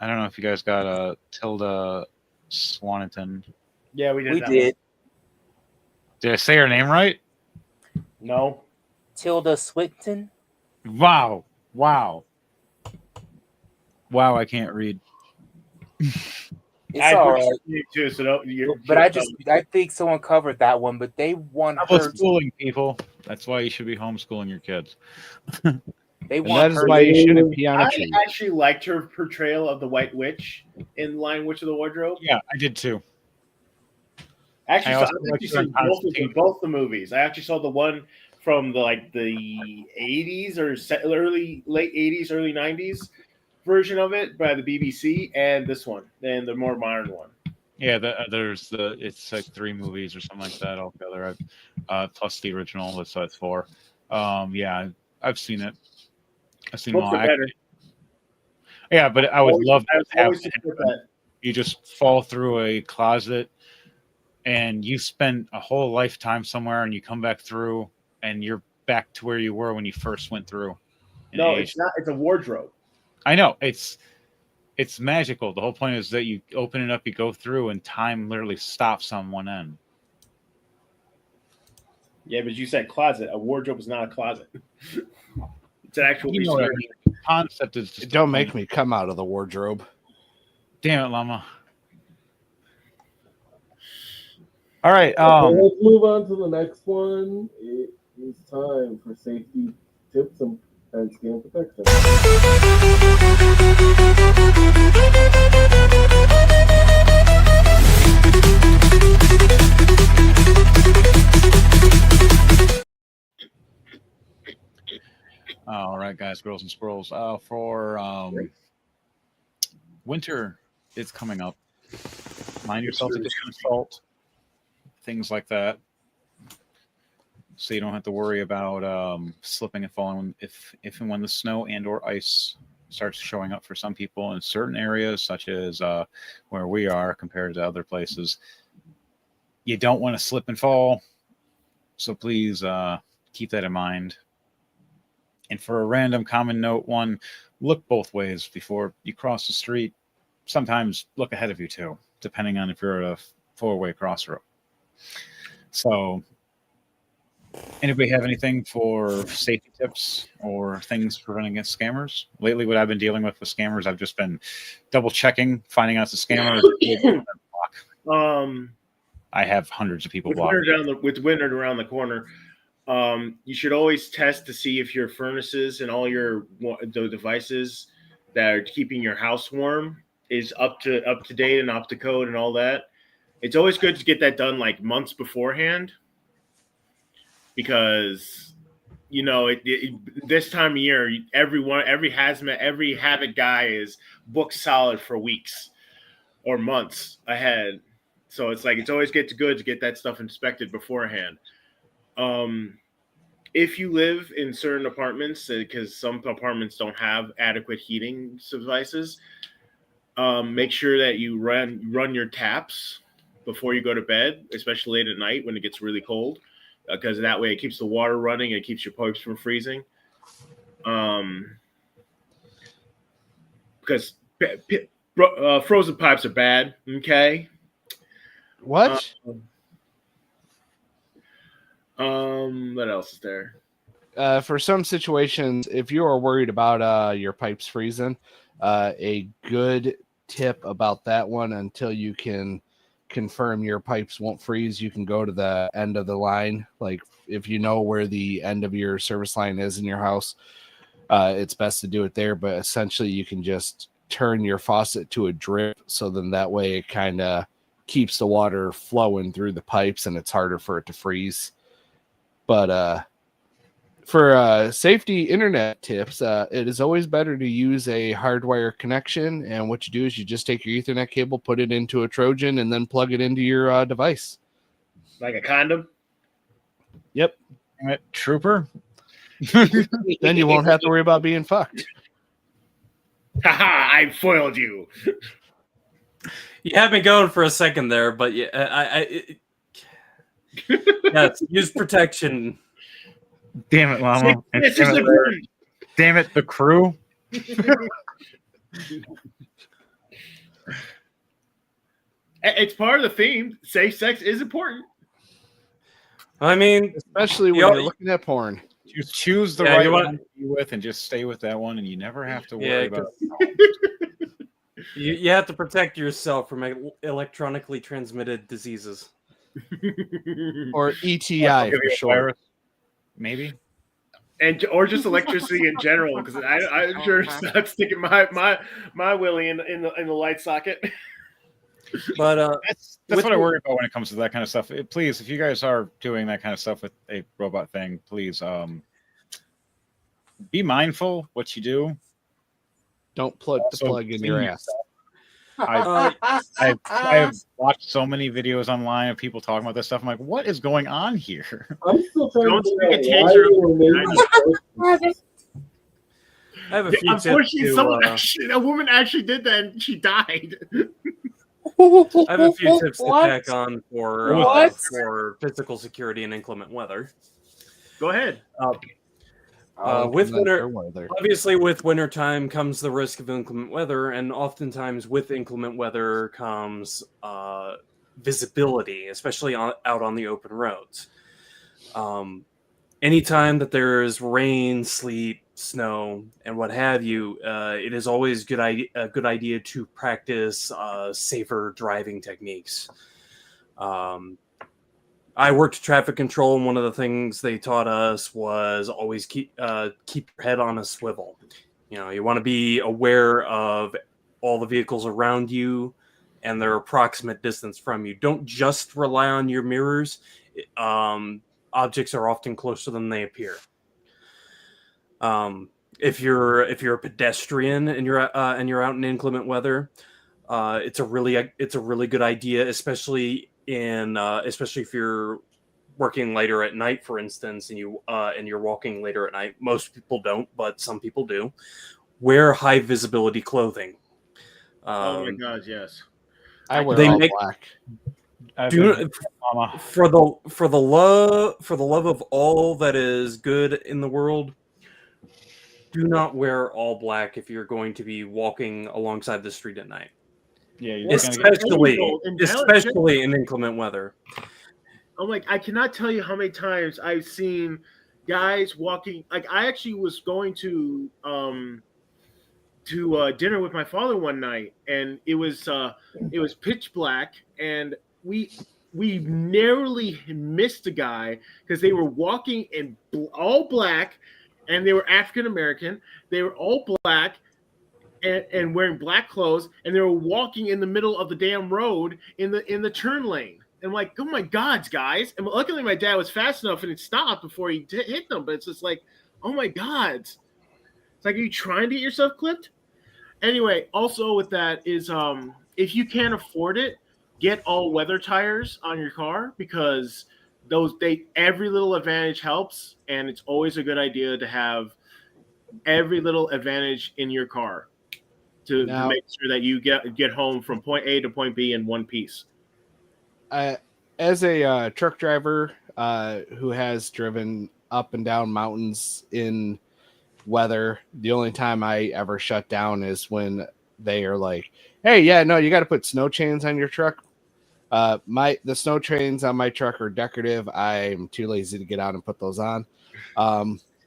know if you guys got Tilda Swinton. Yeah, we did. we that did. Did I say her name right? One. No. Tilda Swinton. Wow. I can't read. It's I all appreciate right. you too. So don't, But I think someone covered that one, but they want How her. about schooling people? That's why you should be homeschooling your kids. They And want that is her. why you shouldn't be on a I tree. actually liked her portrayal of the White Witch in Lion Witch of the Wardrobe. Yeah, I did too. Actually, I I also actually liked her saw in Constantine. both the movies. I actually saw the one from the 80s or late 80s, early 90s version of it by the BBC, and this one, and the more modern one. Yeah, it's like 3 movies or something like that altogether. Plus the original, so it's 4. Yeah, I've seen it. I've seen them Books all. are better. Yeah, but I would love I to have always support that. you just fall through a closet and you spend a whole lifetime somewhere and you come back through and you're back to where you were when you first went through. in No, age. it's not. It's a wardrobe. I know it's magical. The whole point is that you open it up, you go through, and time literally stops on one end. Yeah, but you said closet. A wardrobe is not a closet. It's an actual You piece know of what I furniture. mean. The concept is just Don't make me come out of the wardrobe. Damn it, Llama. All right. Okay, let's move on to the next one. It is time for safety tips and skin protection. All right, guys, girls and squirrels. For winter is coming up. Mind yourself to get some salt, things like that, so you don't have to worry about slipping and falling if and when the snow and or ice starts showing up for some people in certain areas, such as where we are compared to other places. You don't want to slip and fall, so please keep that in mind. And for a random common note one, look both ways before you cross the street. Sometimes look ahead of you too, depending on if you're at a four-way crossroad. So, anybody have anything for safety tips or things preventing against scammers? Lately, what I've been dealing with scammers, I've just been double checking, finding out it's a scammer. I have hundreds of people blocked. With winter around the corner, you should always test to see if your furnaces and all the devices that are keeping your house warm is up to date and up to code and all that. It's always good to get that done like months beforehand, because this time of year, every Havoc guy is booked solid for weeks or months ahead. So it's always good to get that stuff inspected beforehand. If you live in certain apartments, because some apartments don't have adequate heating devices, make sure that you run your taps before you go to bed, especially late at night when it gets really cold, because that way it keeps the water running and it keeps your pipes from freezing. Because frozen pipes are bad. Okay. What? What else is there? For some situations, if you are worried about your pipes freezing, a good tip about that one, until you can confirm your pipes won't freeze, you can go to the end of the line. Like if you know where the end of your service line is in your house, it's best to do it there. But essentially, you can just turn your faucet to a drip, so then that way it kind of keeps the water flowing through the pipes and it's harder for it to freeze. But for safety internet tips, it is always better to use a hardwire connection. And what you do is you just take your Ethernet cable, put it into a Trojan, and then plug it into your device. Like a condom? Yep. Trooper? Then you won't have to worry about being fucked. Haha, I foiled you. You had me going for a second there, but yeah, yes, use protection. Damn it, Llama. It's just important. Damn it, the crew. It's part of the theme. Safe sex is important. I mean, especially when you're looking at porn. You choose the right one to be with and just stay with that one, and you never have to worry about it. You have to protect yourself from electronically transmitted diseases. Or ETI for sure. Maybe. Or just electricity in general, because I'm sure it's not sticking my willy in the light socket. But that's what I worry about when it comes to that kind of stuff. Please, if you guys are doing that kind of stuff with a robot thing, please be mindful what you do. Don't put the plug in your ass. I've watched so many videos online of people talking about this stuff. I'm like, what is going on here? I'm still trying to figure out why they I have a few tips. A woman actually did that and she died. I have a few tips to tack on for physical security and inclement weather. Go ahead. With winter, obviously, with winter time comes the risk of inclement weather, and oftentimes with inclement weather comes visibility, especially out on the open roads. Anytime that there's rain, sleet, snow, and what have you, it is always a good idea to practice safer driving techniques. I worked traffic control, and one of the things they taught us was always keep your head on a swivel. You want to be aware of all the vehicles around you and their approximate distance from you. Don't just rely on your mirrors. Objects are often closer than they appear. If you're a pedestrian and you're out in inclement weather, it's a really good idea, especially if you're working later at night, for instance, and you're walking later at night. Most people don't, but some people do. wear high visibility clothing. Oh my God, yes. I wear They all make- black. I've Do been- Mama. for the love of all that is good in the world, do not wear all black if you're going to be walking alongside the street at night, Yeah, you're Well, just gonna get. especially in inclement weather. I'm like, I cannot tell you how many times I've seen guys walking. Like, I actually was going to dinner with my father one night, and it was pitch black, and we narrowly missed a guy because they were walking in all black, and they were African American. They were all black. And wearing black clothes, and they were walking in the middle of the damn road in the turn lane. And I'm like, oh my God, guys! And luckily, my dad was fast enough and it stopped before he hit them. But it's just like, oh my God! It's like, are you trying to get yourself clipped? Anyway, also with that is, if you can't afford it, get all weather tires on your car, because every little advantage helps, and it's always a good idea to have every little advantage in your car to Now- make sure that you get home from point A to point B in one piece. As a truck driver who has driven up and down mountains in weather, the only time I ever shut down is when they are like, "Hey, yeah, no, you got to put snow chains on your truck." The snow chains on my truck are decorative. I'm too lazy to get out and put those on.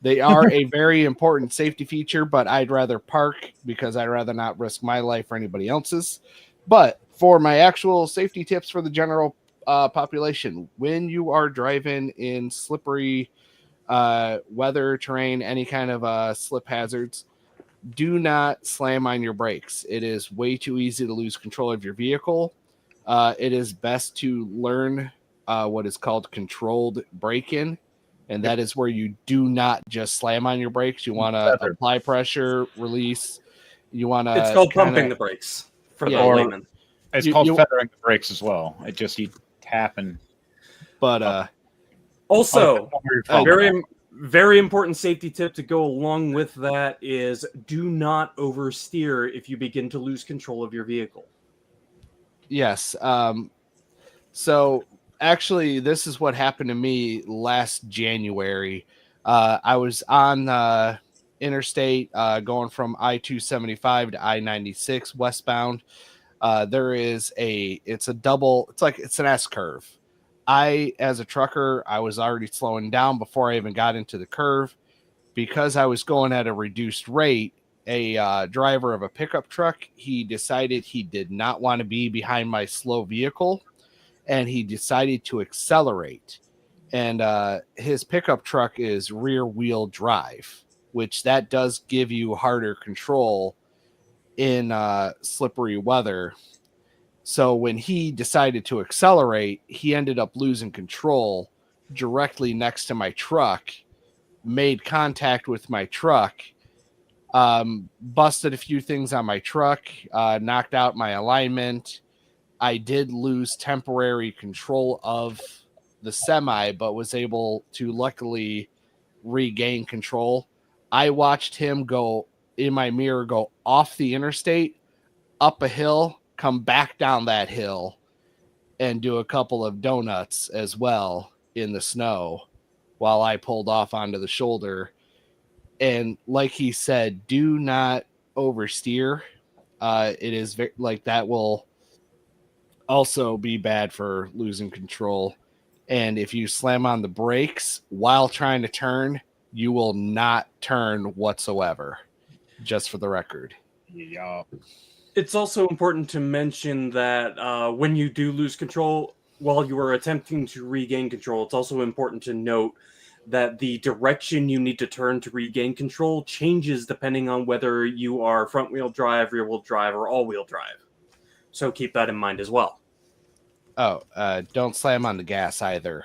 They are a very important safety feature, but I'd rather park because I'd rather not risk my life or anybody else's. But for my actual safety tips for the general population, when you are driving in slippery weather, terrain, any kind of slip hazards, do not slam on your brakes. It is way too easy to lose control of your vehicle. It is best to learn what is called controlled braking. And that is where you do not just slam on your brakes. You want to apply pressure, release. You want to. It's called pumping the brakes for Yeah, the or- layman. It's You- called you- feathering the brakes as well. It just you tap and But Also, Oh, very important safety tip to go along with that is do not oversteer if you begin to lose control of your vehicle. yes. So actually, this is what happened to me last January. I was on interstate going from I-275 to I-96 westbound. It's an S curve. As a trucker, I was already slowing down before I even got into the curve. Because I was going at a reduced rate, a driver of a pickup truck, he decided he did not want to be behind my slow vehicle, and he decided to accelerate. And his pickup truck is rear wheel drive, which that does give you harder control in slippery weather. So when he decided to accelerate, he ended up losing control directly next to my truck, made contact with my truck, busted a few things on my truck, knocked out my alignment. I did lose temporary control of the semi, but was able to luckily regain control. I watched him go in my mirror, go off the interstate, up a hill, come back down that hill, and do a couple of donuts as well in the snow while I pulled off onto the shoulder. And like he said, do not oversteer. It is that will also be bad for losing control. And if you slam on the brakes while trying to turn, you will not turn whatsoever, just for the record. yeah. It's also important to mention that when you do lose control while you are attempting to regain control, it's also important to note that the direction you need to turn to regain control changes depending on whether you are front wheel drive, rear wheel drive, or all wheel drive. So keep that in mind as well. Oh, don't slam on the gas either.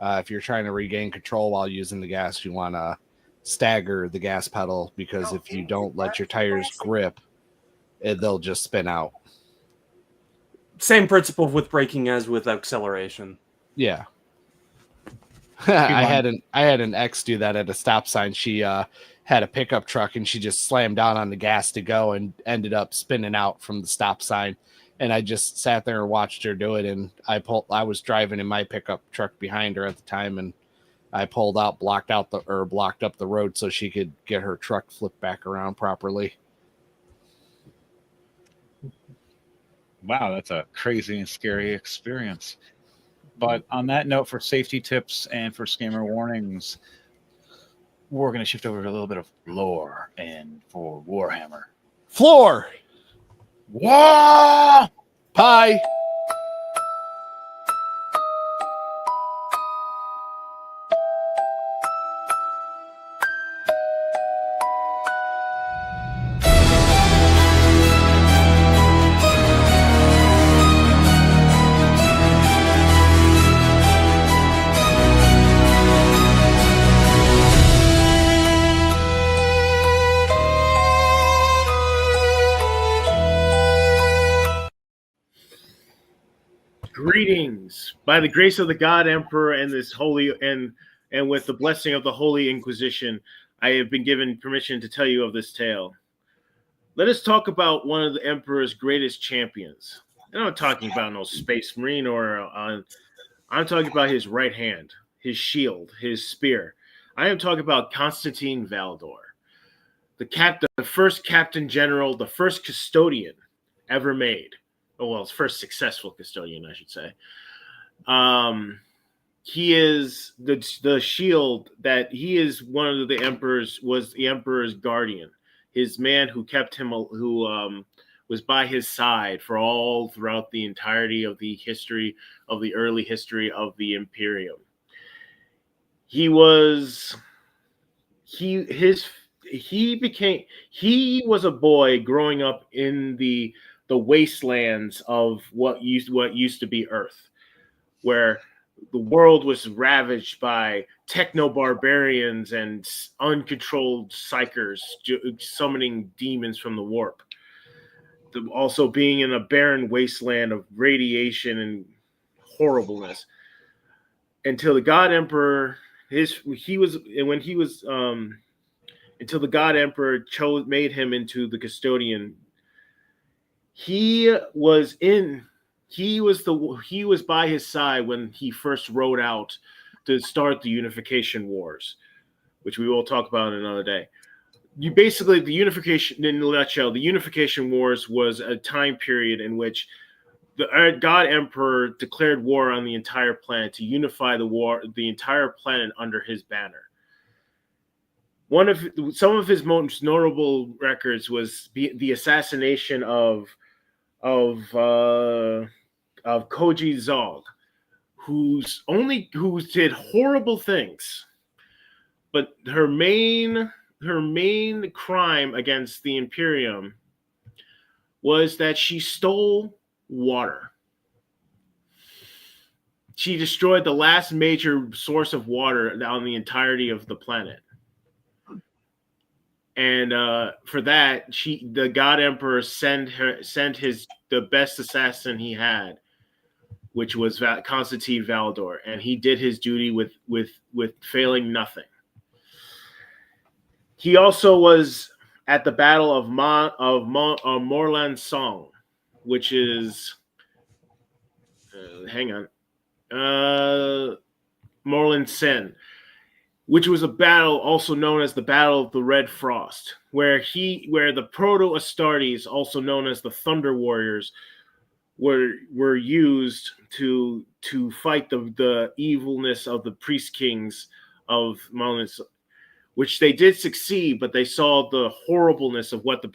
If you're trying to regain control while using the gas, you want to stagger the gas pedal, because if you don't let your tires grip, they'll just spin out. Same principle with braking as with acceleration. Yeah. I had an ex do that at a stop sign. She had a pickup truck, and she just slammed down on the gas to go and ended up spinning out from the stop sign. And I just sat there and watched her do it. And I was driving in my pickup truck behind her at the time, and I pulled out, blocked up the road so she could get her truck flipped back around properly. Wow, that's a crazy and scary experience. But on that note, for safety tips and for scammer warnings, we're going to shift over to a little bit of lore and for Warhammer. Floor! Whoa! Pie! Greetings by the grace of the God Emperor and this holy and with the blessing of the Holy Inquisition, I have been given permission to tell you of this tale. Let us talk about one of the Emperor's greatest champions. I'm not talking about no Space Marine I'm talking about his right hand, his shield, his spear. I am talking about Constantine Valdor, the first Captain General, the first custodian ever made. Oh, well, his first successful custodian, I should say. He is the shield that he is one of the Emperor's, was the Emperor's guardian, his man who kept him, who was by his side for all throughout the entirety of the history of the early history of the Imperium. He was a boy growing up in the wastelands of what used to be Earth, where the world was ravaged by techno-barbarians and uncontrolled psychers summoning demons from the warp. Also being in a barren wasteland of radiation and horribleness. Until the God Emperor, until the God Emperor made him into the custodian. He was by his side when he first rode out to start the Unification Wars, which we will talk about another day. The Unification, in a nutshell, the Unification Wars was a time period in which the God Emperor declared war on the entire planet to unify the entire planet under his banner. Some of his most notable records was the assassination of Koji Zog, who did horrible things, but her main crime against the Imperium was that she stole water. She destroyed the last major source of water on the entirety of the planet. And for that, the God Emperor sent the best assassin he had, which was Constantine Valdor, and he did his duty with failing nothing. He also was at the Battle of Morlan Song, which is Morlan Sen, which was a battle also known as the Battle of the Red Frost, where the Proto-Astartes, also known as the Thunder Warriors, were used to fight the evilness of the priest kings of Malin, which they did succeed, but they saw the horribleness of what the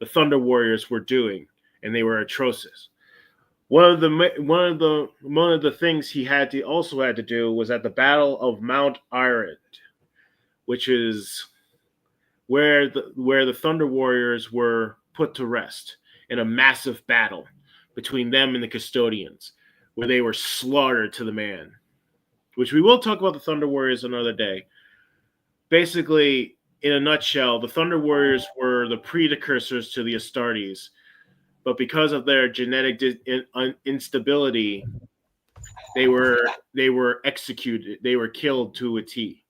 Thunder Warriors were doing, and they were atrocious. One of the things he had to do was at the Battle of Mount Irid, which is where the Thunder Warriors were put to rest in a massive battle between them and the Custodians, where they were slaughtered to the man. Which we will talk about the Thunder Warriors another day. Basically, in a nutshell, the Thunder Warriors were the precursors to the Astartes. But because of their genetic instability, they were executed. They were killed to a T.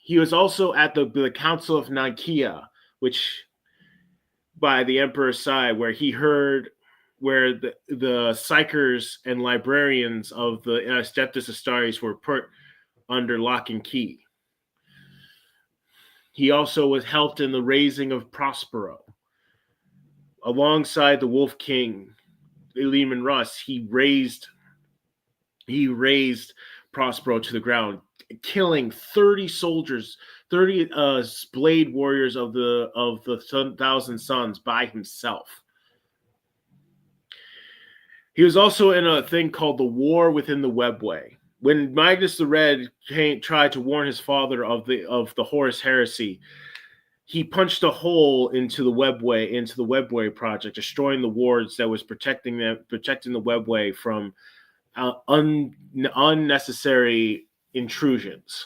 He was also at the Council of Nicaea, which by the emperor's side, where he heard where the psychers and librarians of the Adeptus Astartes were put under lock and key. He also was helped in the raising of Prospero. Alongside the Wolf King, Leman Russ, he raised Prospero to the ground, killing 30 soldiers, 30 blade warriors of the Thousand Sons by himself. He was also in a thing called the War Within the Webway. When Magnus the Red tried to warn his father of the Horus Heresy, he punched a hole into the Webway project, destroying the wards that was protecting the Webway from unnecessary intrusions.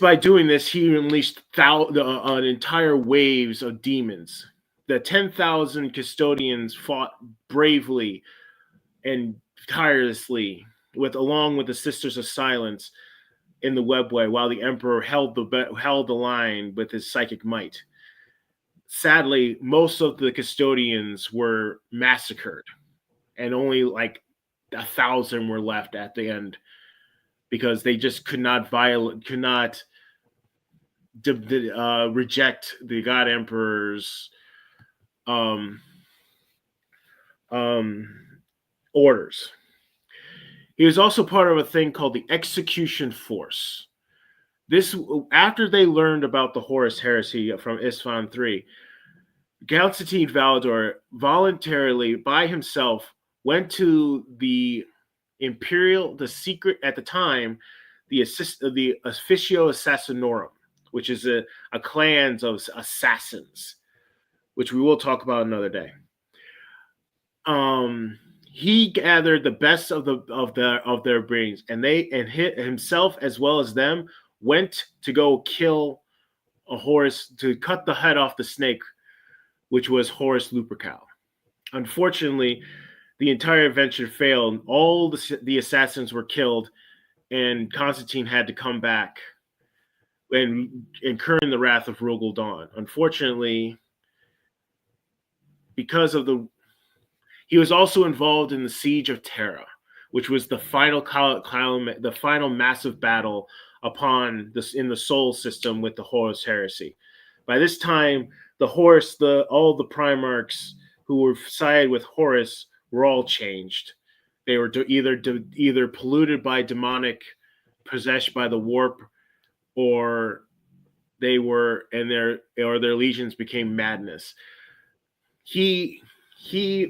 By doing this, he unleashed an entire waves of demons. The 10,000 custodians fought bravely and tirelessly, along with the Sisters of Silence in the Webway, while the Emperor held the line with his psychic might. Sadly, most of the custodians were massacred, and only like 1,000 were left at the end because they just could not reject the God Emperor's orders. He was also part of a thing called the Execution Force. This, after they learned about the Horus Heresy from Isfahan III, Constantine Valador voluntarily, by himself, went to the secret at the time, the Officio Assassinorum, which is a clans of assassins, which we will talk about another day. He gathered the best of their brains, and himself as well as them went to go kill a Horus, to cut the head off the snake, which was Horus Lupercal. Unfortunately, the entire venture failed. All the assassins were killed, and Constantine had to come back and incurring the wrath of Rogel Dawn. Unfortunately, because of he was also involved in the Siege of Terra, which was the final massive battle in the Sol system with the Horus Heresy. By this time, all the Primarchs who were sided with Horus were all changed. They were either polluted by demonic, possessed by the warp, or their legions became madness.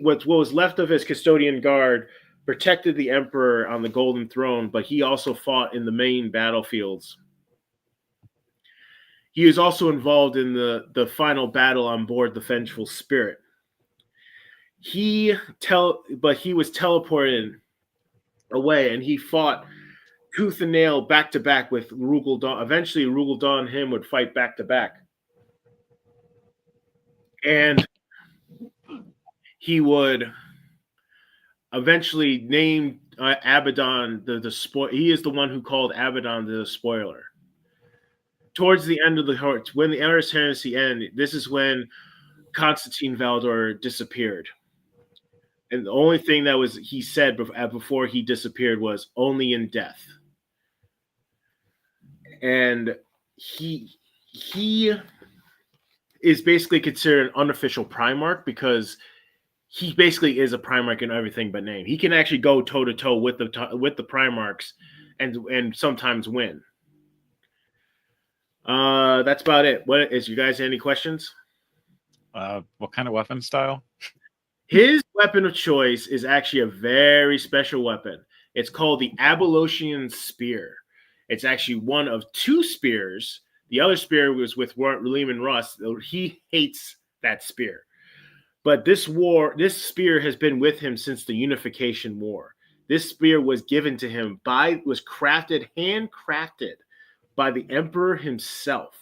What was left of his custodian guard protected the emperor on the Golden Throne, but he also fought in the main battlefields. He was also involved in the final battle on board the Vengeful Spirit. But he was teleported away, and he fought tooth and nail back to back with Rogel Dawn. Eventually, Rogel Dawn and him would fight back to back, and he would eventually name Abaddon the spoiler. He is the one who called Abaddon the spoiler. Towards the end of when the Horus Heresy ended, this is when Constantine Valador disappeared. And the only thing he said before he disappeared was only in death. And he is basically considered an unofficial Primarch because he basically is a Primarch in everything but name. He can actually go toe to toe with the Primarchs and sometimes win. That's about it. You guys any questions? What kind of weapon style? His weapon of choice is actually a very special weapon. It's called the Abolosian Spear. It's actually one of two spears. The other spear was with Leman Russ. He hates that spear. But this spear has been with him since the Unification War. This spear was given to him handcrafted by the Emperor himself,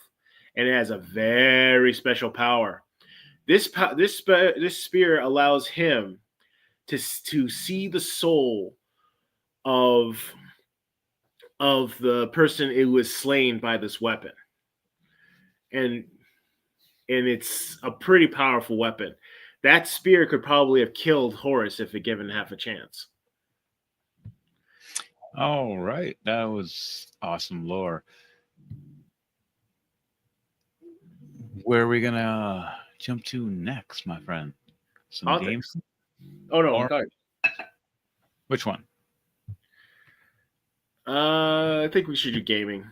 and it has a very special power. This spear allows him to see the soul of of the person who was slain by this weapon, and it's a pretty powerful weapon. That spear could probably have killed Horus if it given half a chance. All right, that was awesome lore. Where are we gonna jump to next, my friend? Some Politics. games. Oh no, Or- sorry. Which one? I think we should do gaming.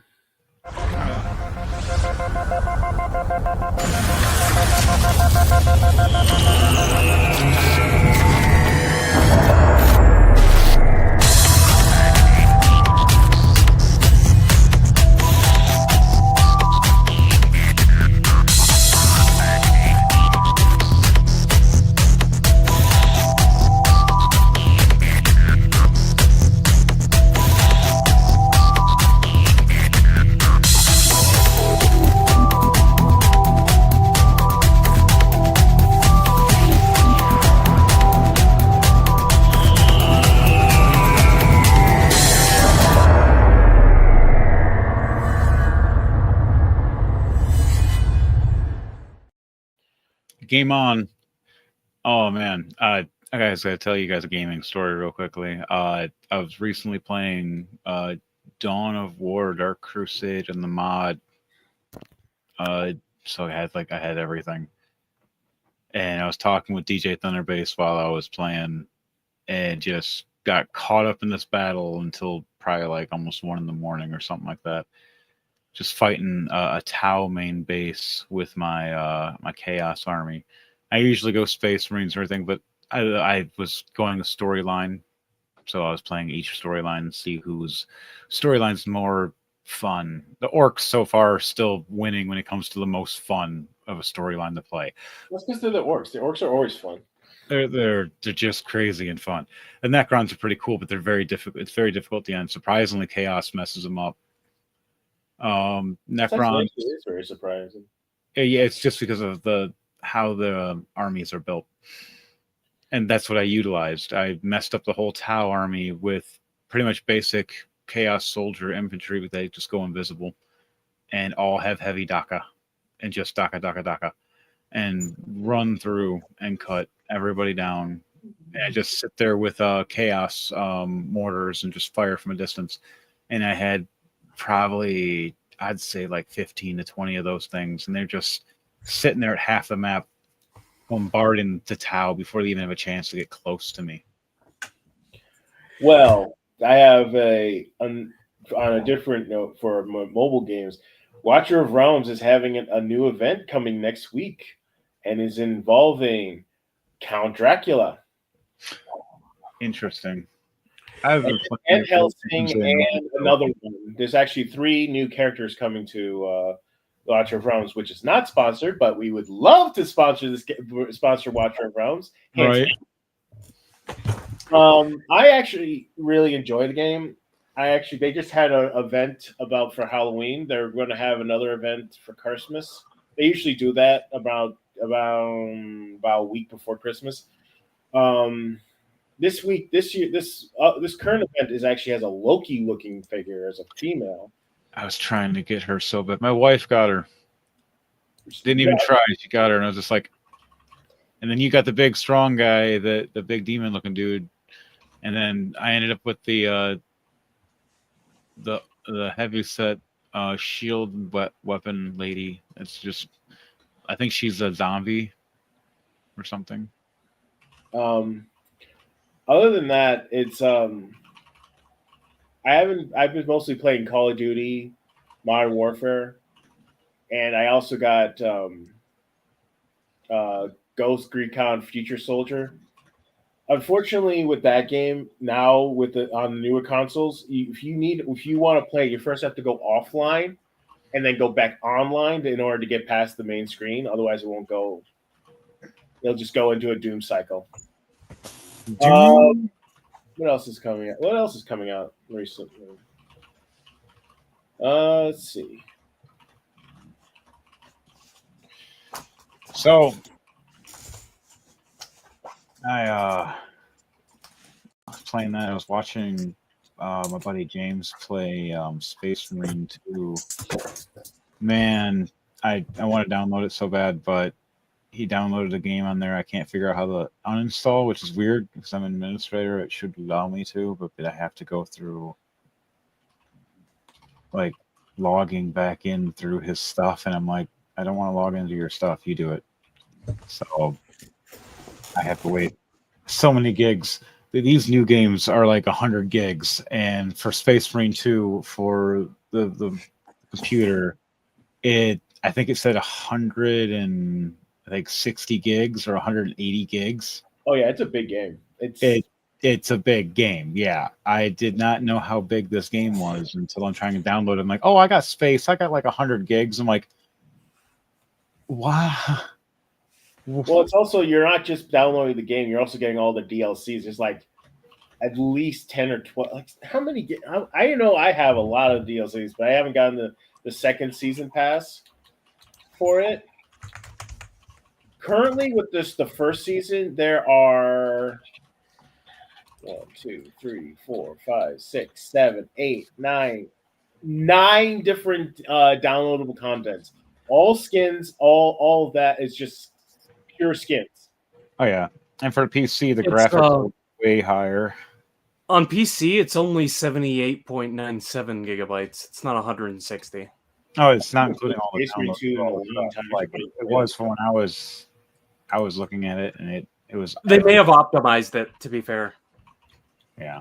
Game on. Oh man, I guys gotta tell you guys a gaming story real quickly. I was recently playing Dawn of War, Dark Crusade, and the mod. So I had everything, and I was talking with DJ Thunderbase while I was playing, and just got caught up in this battle until probably like almost 1 a.m. or something like that. Just fighting a Tau main base with my my Chaos army. I usually go Space Marines or anything, but I was going a storyline, so I was playing each storyline and see whose storyline's more fun. The Orcs so far are still winning when it comes to the most fun of a storyline to play. That's because they're the orcs. The orcs are always fun. They're just crazy and fun. The Necrons are pretty cool, but they're very difficult. It's very difficult to end. Surprisingly, Chaos messes them up. Necrons. It's very surprising. Yeah, it's just because of how the armies are built, and that's what I utilized. I messed up the whole Tau army with pretty much basic Chaos Soldier infantry, but they just go invisible, and all have heavy Daka, and just Daka, and run through and cut everybody down. And I just sit there with Chaos mortars and just fire from a distance, and I had probably, I'd say, like 15 to 20 of those things, and they're just sitting there at half the map bombarding the Tau before they even have a chance to get close to me. Well, I have on a different note for mobile games. Watcher of Realms is having a new event coming next week and is involving Count Dracula. Interesting. I've been And playing Helsing and another one. There's actually 3 new characters coming to Watcher of Realms, which is not sponsored, but we would love to sponsor Watcher of Realms. Right. I actually really enjoy the game. They just had an event for Halloween. They're going to have another event for Christmas. They usually do that about a week before Christmas. This current event actually has a Loki looking figure as a female. I was trying to get her so bad. My wife got her. Didn't even try. She got her, and I was just like. And then you got the big strong guy, the big demon looking dude, and then I ended up with the heavy set shield weapon lady. It's just, I think she's a zombie or something. Other than that, it's I've been mostly playing Call of Duty, Modern Warfare, and I also got Ghost Recon Future Soldier. Unfortunately, with that game now on the newer consoles, if you want to play, you first have to go offline and then go back online in order to get past the main screen. Otherwise, it won't go. It'll just go into a doom cycle. What else is coming out? What else is coming out recently? Let's see. So I was playing that. I was watching my buddy James play Space Marine 2. Man, I want to download it so bad, but he downloaded a game on there. I can't figure out how to uninstall, which is weird because I'm an administrator. It should allow me to, but I have to go through like logging back in through his stuff, and I'm like, I don't want to log into your stuff. You do it. So I have to wait so many gigs. These new games are like 100 gigs, and for Space Marine 2 for the computer, I think it said 160 gigs or 180 gigs. Oh yeah, it's a big game. It's a big game. Yeah, I did not know how big this game was until I'm trying to download it. I'm like, oh, I got space. I got like 100 gigs. I'm like, wow. Well, it's also, you're not just downloading the game; you're also getting all the DLCs. There's like at least 10 or 12. Like, how many? I know I have a lot of DLCs, but I haven't gotten the second season pass for it. Currently, with the first season, there are 1, 2, 3, 4, 5, 6, 7, 8, 9 different downloadable contents. All skins, all of that is just pure skins. Oh yeah, and for PC, the It's, graphics are way higher. On PC, it's only 78.97 gigabytes. It's not 160. Oh, it's not including all the Space Marine 2 in a long downloads. time. Like it was for when I was looking at it, and it was. They may have optimized it, to be fair. Yeah.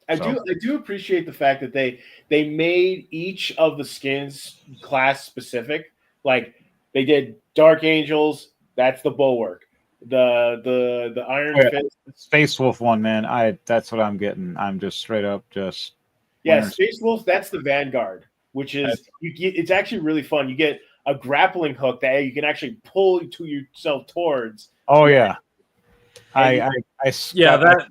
I do appreciate the fact that they made each of the skins class specific. Like they did Dark Angels, that's the Bulwark. The Iron Fist. Space Wolf one, man. That's what I'm getting. I'm just straight up just. Space Wolf, that's the Vanguard, which is it's actually really fun. You get a grappling hook that you can actually pull to yourself towards. Oh yeah. I have that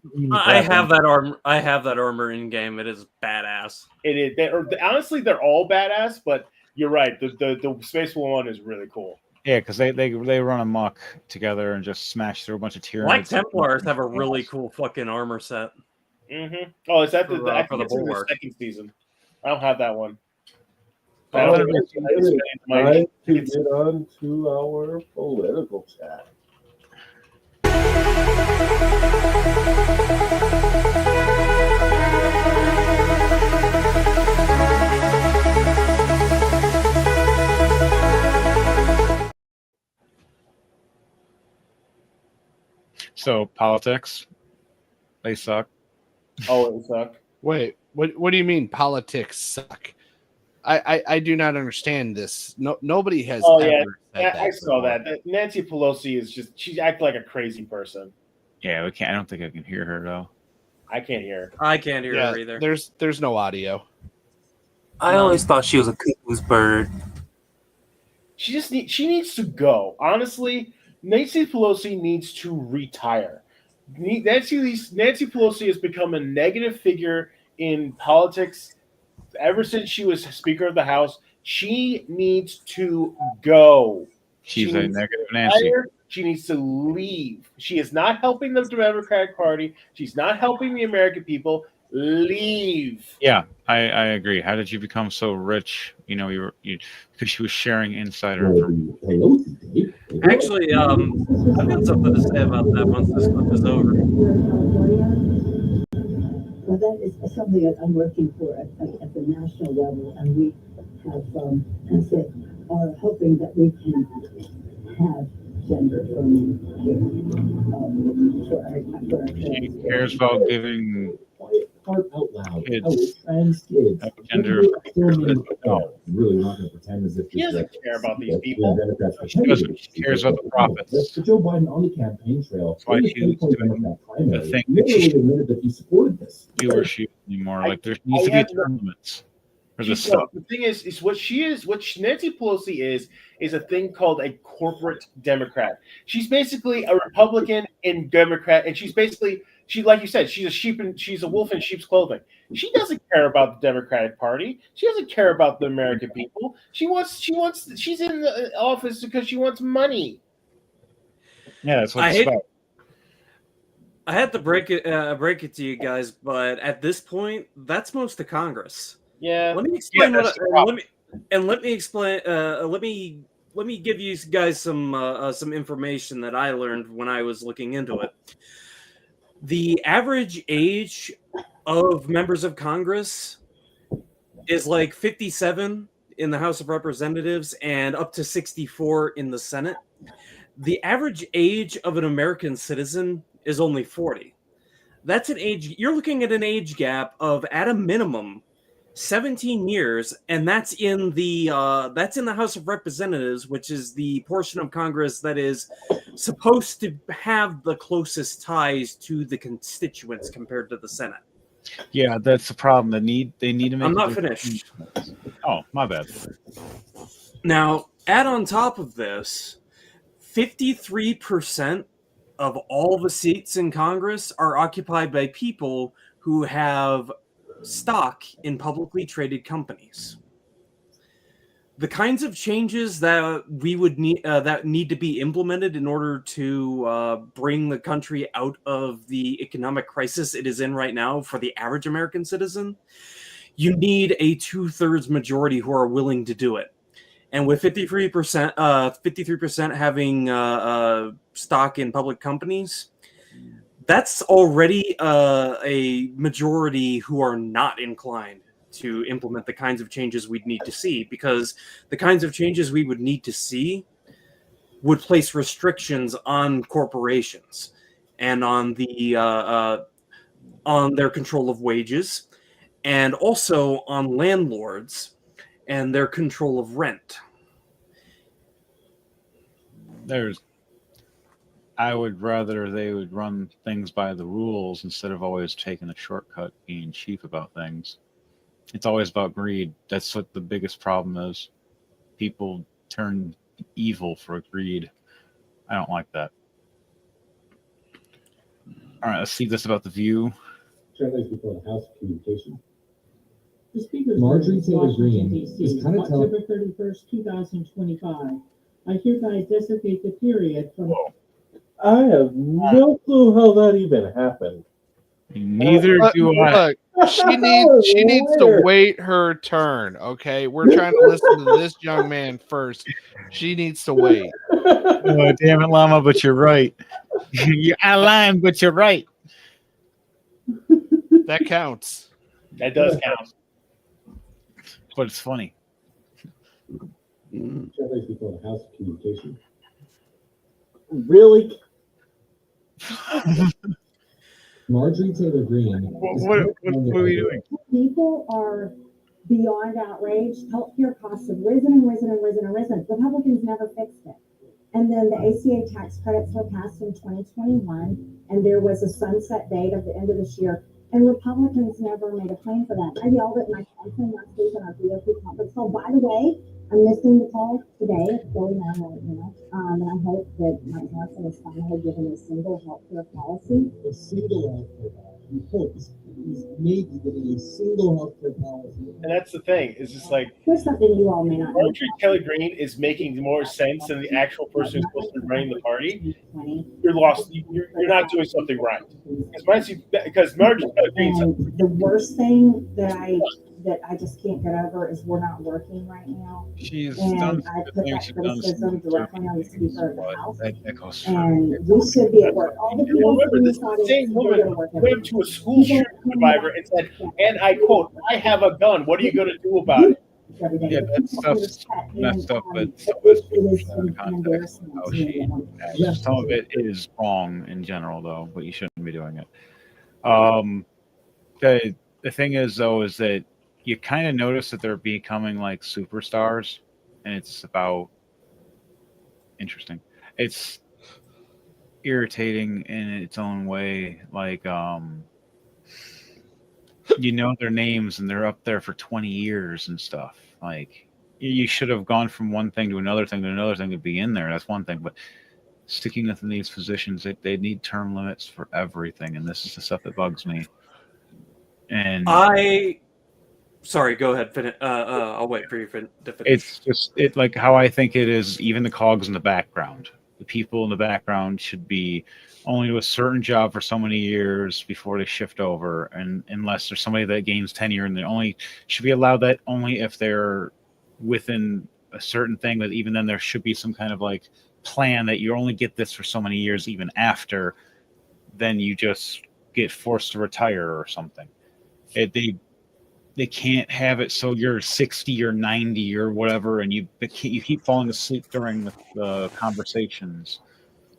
armor. I have that armor in game. It is badass. It is. Honestly, they're all badass, but you're right. The Space Wolf one is really cool. Yeah, because they run amok together and just smash through a bunch of Tyranids. Black Templars have a really cool fucking armor set. Mm-hmm. Oh, is that I think it's in the second season. I don't have that one. Time to get on to our political chat. So politics, they suck. Oh, it suck. Wait, what do you mean politics suck? I do not understand this. Nobody has. Oh ever yeah, said that I saw before. that. Nancy Pelosi is she acts like a crazy person. Yeah, we can't. I don't think I can hear her though. I can't hear her. I can't hear Yeah, her either. there's no audio. I always thought she was a cuckoo's bird. She needs to go. Honestly, Nancy Pelosi needs to retire. Nancy Pelosi has become a negative figure in politics ever since she was Speaker of the House. She needs to go. She's a negative Nancy. She needs to leave. She is not helping the Democratic Party. She's not helping the American people. Leave. Yeah, I agree. How did you become so rich? You know, you because she was sharing insider information. Actually, I've got something to say about that once this clip is over. Well, that is something that I'm working for at the national level, and we have, are hoping that we can have gender affirming for our She cares about giving Part out loud. kids Trans kids. gender. No. Really not going to pretend as if He doesn't care about these people. She doesn't. She cares about the profits. For Joe Biden on the campaign trail. That's why she's doing the thing that she admitted that he supported this. do or shoot anymore. Like there needs to be term limits for this stuff. The thing is what she is, what Nancy Pelosi is a thing called a corporate Democrat. She's basically a Republican and Democrat, and she's basically like you said, she's a wolf in sheep's clothing. She doesn't care about the Democratic Party. She doesn't care about the American people. She's in the office because she wants money. Yeah, that's what it's about. I had to break it to you guys, but at this point, that's most of Congress. Yeah. Let me explain Yeah, what. that's the problem. Let me explain. Let me give you guys some information that I learned when I was looking into it. The average age of members of Congress is like 57 in the House of Representatives and up to 64 in the Senate. The average age of an American citizen is only 40. That's an age, you're looking at an age gap of, at a minimum, 17 years, and that's in the House of Representatives, which is the portion of Congress that is supposed to have the closest ties to the constituents compared to the Senate. Yeah, that's the problem. They need to make. I'm not finished. Oh, my bad. Now, add on top of this, 53% of all the seats in Congress are occupied by people who have stock in publicly traded companies. The kinds of changes that we would need that need to be implemented in order to bring the country out of the economic crisis it is in right now for the average American citizen, you need a 2/3 majority who are willing to do it. And with 53% having stock in public companies, that's already a majority who are not inclined to implement the kinds of changes we'd need to see, because the kinds of changes we would need to see would place restrictions on corporations and on their control of wages, and also on landlords and their control of rent. I would rather they would run things by the rules instead of always taking a shortcut, being cheap about things. It's always about greed. That's what the biggest problem is. People turn evil for greed. I don't like that. All right, let's see this about the View. Translates before the House of Communication. The Speaker's Marjorie Taylor Washington, Greene D.C., is kind of October 31st, 2025. I hereby designate the period from I have no clue how that even happened. Neither do I. Look, she needs to wait her turn. Okay, we're trying to listen to this young man first. She needs to wait. Oh, damn it, Llama, but you're right. You're lying, but you're right. That counts. That does count. But it's funny. Translates before the House of Communication. Really? Marjorie Taylor Greene. What are we doing? People are beyond outraged. Healthcare costs have risen and risen and risen and risen. Republicans never fixed it. And then the ACA tax credits were passed in 2021, and there was a sunset date of the end of this year. And Republicans never made a plan for that. I yelled at my cousin last week on our GOP conference call. By the way, I'm missing the call today. It's going on right now. And I hope that Mike Johnson is finally given a single healthcare policy. A single healthcare policy. He hopes he's maybe getting a single healthcare policy. And that's the thing. It's just like Here's something you all may not know. Marjorie Taylor Greene is making more sense than the actual person who's supposed to be running the party. You're lost. You're not doing something right. Because Marjorie Taylor Greene's And the worst thing that I just can't get over is we're not working right now. She's And done I the put things that she's done. criticism directly on the Speaker of the House. That goes And we should be at work. All the You people remember in this this audience, same they're woman gonna work every went to a school shooting survivor and said, and I quote, "I have a gun. What are you going to do about it?" every day. Yeah, that stuff's messed up, but It some of it's is out of an context embarrassment how to me she that one- acts. Some of it is wrong in general, though, but you shouldn't be doing it. The thing is, though, is that you kind of notice that they're becoming like superstars, and it's about interesting. It's irritating in its own way. Like, you know their names, and they're up there for 20 years and stuff. Like, you should have gone from one thing to another thing to another thing to be in there. That's one thing, but sticking within these positions, they need term limits for everything, and this is the stuff that bugs me. And Sorry, go ahead. I'll wait for you to finish. it's just like how I think it is. Even the cogs in the background, the people in the background should be only to a certain job for so many years before they shift over, and unless there's somebody that gains tenure, and they only should be allowed that only if they're within a certain thing. But even then, there should be some kind of like plan that you only get this for so many years, even after then you just get forced to retire or something. They can't have it so you're 60 or 90 or whatever, and you keep falling asleep during the conversations,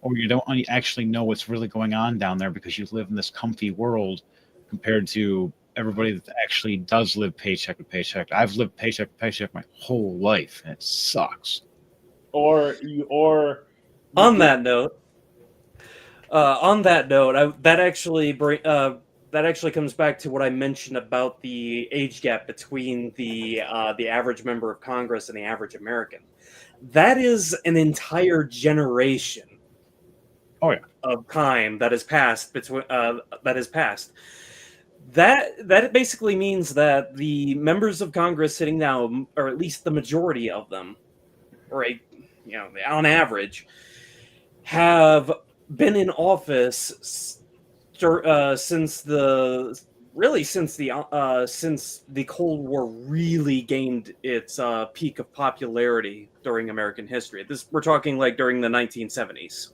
or you don't actually know what's really going on down there because you live in this comfy world compared to everybody that actually does live paycheck to paycheck. I've lived paycheck to paycheck my whole life, and it sucks. Or On that note, that actually comes back to what I mentioned about the age gap between the average member of Congress and the average American. That is an entire generation. Oh yeah. Of time that has passed between That basically means that the members of Congress sitting now, or at least the majority of them, right, on average, have been in office since the Cold War really gained its peak of popularity during American history. We're talking like during the 1970s.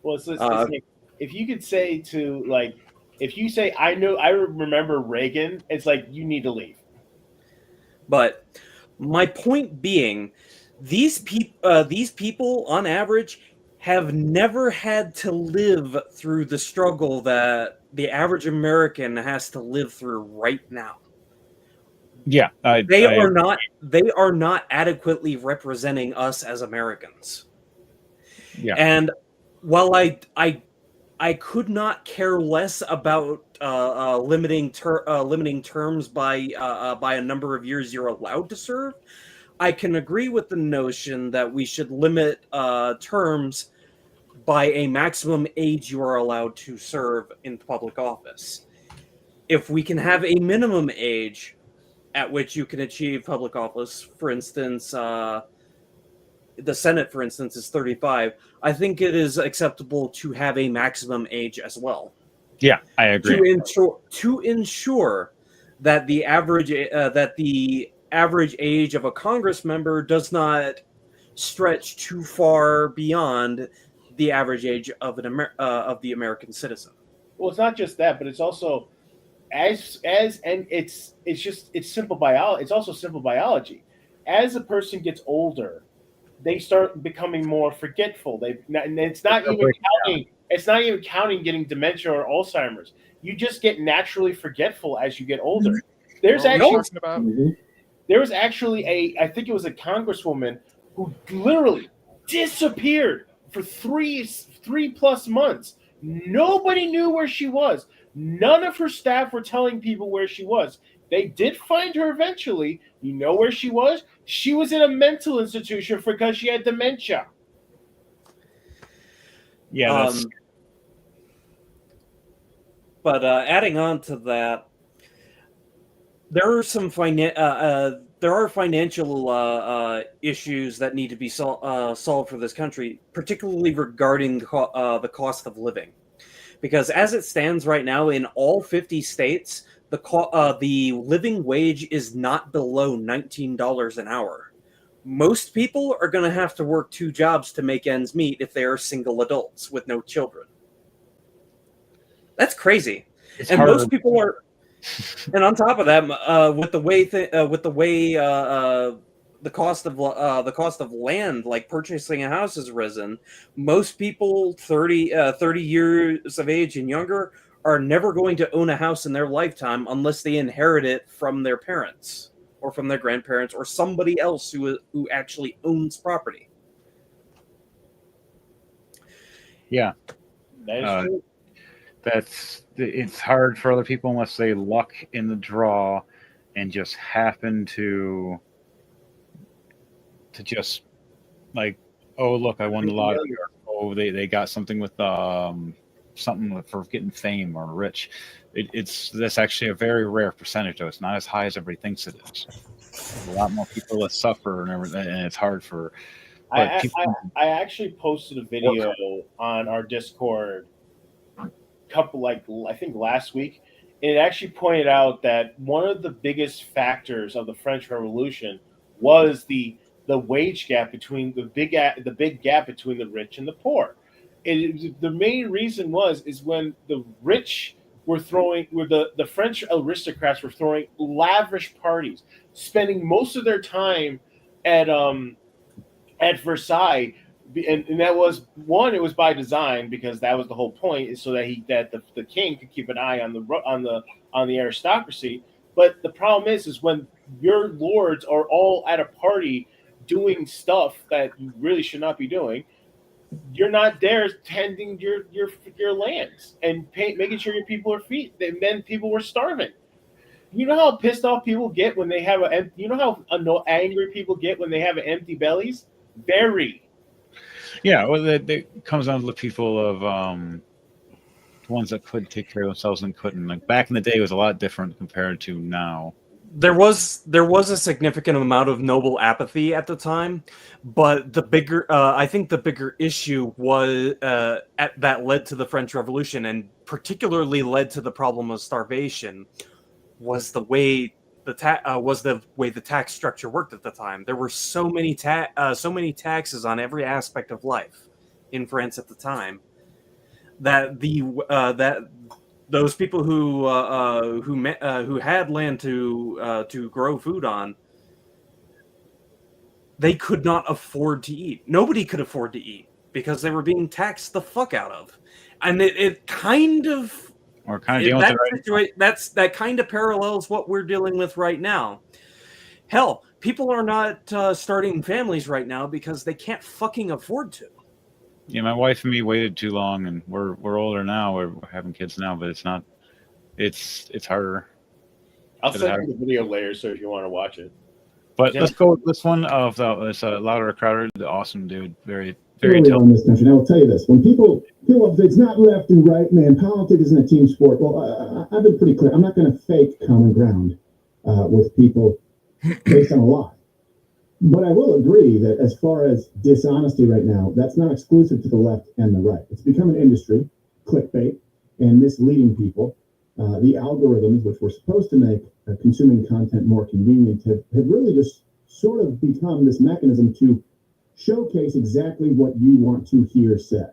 Well, it's like, if you could say to, like, if you say I remember Reagan, it's like you need to leave. But my point being, these people on average have never had to live through the struggle that the average American has to live through right now. Yeah, they are not adequately representing us as Americans. Yeah. And while I could not care less about limiting terms by a number of years you're allowed to serve, I can agree with the notion that we should limit terms by a maximum age you are allowed to serve in public office. If we can have a minimum age at which you can achieve public office, for instance, the Senate, for instance, is 35. I think it is acceptable to have a maximum age as well. Yeah, I agree. To ensure that the average age of a Congress member does not stretch too far beyond the average age of the American citizen. Well, it's not just that, but it's also it's simple biology. It's also simple biology. As a person gets older, they start becoming more forgetful. It's not even counting getting dementia or Alzheimer's. You just get naturally forgetful as you get older. There was actually I think it was a congresswoman who literally disappeared for three plus months. Nobody knew where she was. None of her staff were telling people where she was. They did find her eventually. You know where she was? She was in a mental institution because she had dementia. Yeah. But adding on to that, there are some financial issues that need to be solved for this country, particularly regarding the cost of living. Because as it stands right now in all 50 states, the living wage is not below $19 an hour. Most people are going to have to work 2 jobs to make ends meet if they are single adults with no children. That's crazy. And most people are. And on top of that, with the way the cost of land, like purchasing a house, has risen, most people 30 years of age and younger are never going to own a house in their lifetime unless they inherit it from their parents or from their grandparents or somebody else who actually owns property. Yeah, that is true. It's hard for other people unless they luck in the draw and just happen to just like, oh look, I won the lottery. Or, oh, they got something with something for getting fame or rich. That's actually a very rare percentage, though. It's not as high as everybody thinks it is. There's a lot more people that suffer and everything, and it's hard for But I, people, I actually posted a video on our Discord couple I think last week. And it actually pointed out that one of the biggest factors of the French Revolution was the wage gap between the big gap between the rich and the poor. The main reason is when the rich where the French aristocrats were throwing lavish parties, spending most of their time at at Versailles, and that was one. It was by design because that was the whole point, is so that the king could keep an eye on the aristocracy. But the problem is when your lords are all at a party doing stuff that you really should not be doing, you're not there tending your lands and making sure your people are feed. And then people were starving. You know how pissed off people get when they have you know how angry people get when they have empty bellies? Very. yeah, well, it comes down to the people of the ones that could take care of themselves and couldn't. Like back in the day, it was a lot different compared to now. There was a significant amount of noble apathy at the time, but I think the bigger issue was that led to the French Revolution, and particularly led to the problem of starvation, was the way the tax structure worked at the time. There were so many taxes on every aspect of life in France at the time that those people who had land to grow food on, they could not afford to eat. Nobody could afford to eat because they were being taxed the fuck out of, and it kind of. Or kind of dealing with it that kind of parallels what we're dealing with right now. Hell, people are not starting families right now because they can't fucking afford to. Yeah, my wife and me waited too long, and we're older now. We're having kids now, but it's not. It's harder. I'll send you the video later, so if you want to watch it. But let's go with this one of this Louder Crowder, the awesome dude, very on this country. And I will tell you this: when people say it's not left and right, man, politics isn't a team sport. Well, I've been pretty clear. I'm not going to fake common ground with people based on a lie. But I will agree that as far as dishonesty right now, that's not exclusive to the left and the right. It's become an industry, clickbait, and misleading people. The algorithms, which were supposed to make consuming content more convenient, have really just sort of become this mechanism to showcase exactly what you want to hear said.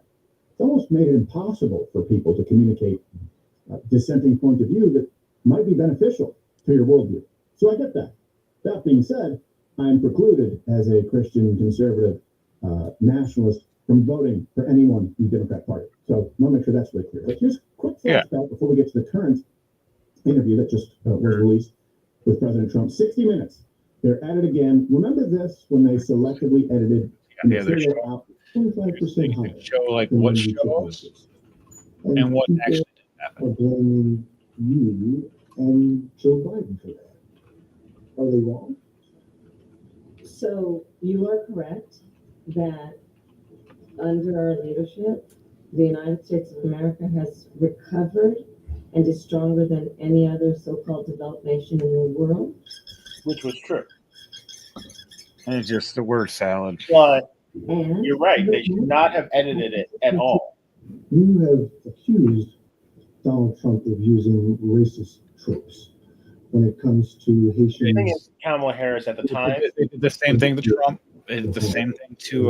It's almost made it impossible for people to communicate a dissenting point of view that might be beneficial to your worldview. So I get that. That being said, I'm precluded as a Christian conservative nationalist from voting for anyone in the Democrat Party. So I want to make sure that's really clear. But here's a quick flashback before we get to the current interview that just was released with President Trump. 60 Minutes. They're at it again. Remember this when they selectively edited the material out 25% higher. Show like what shows and what actually did happen. Are blaming you and Joe Biden for that. Are they wrong? So you are correct that under our leadership, the United States of America has recovered and is stronger than any other so-called developed nation in the world. Which was true. And it's just the word salad. But And you're right. They should not have edited it at all. You have accused Donald Trump of using racist tropes when it comes to The thing Haitians. is, Kamala Harris at the time, They did the same thing to Trump. They did the same thing to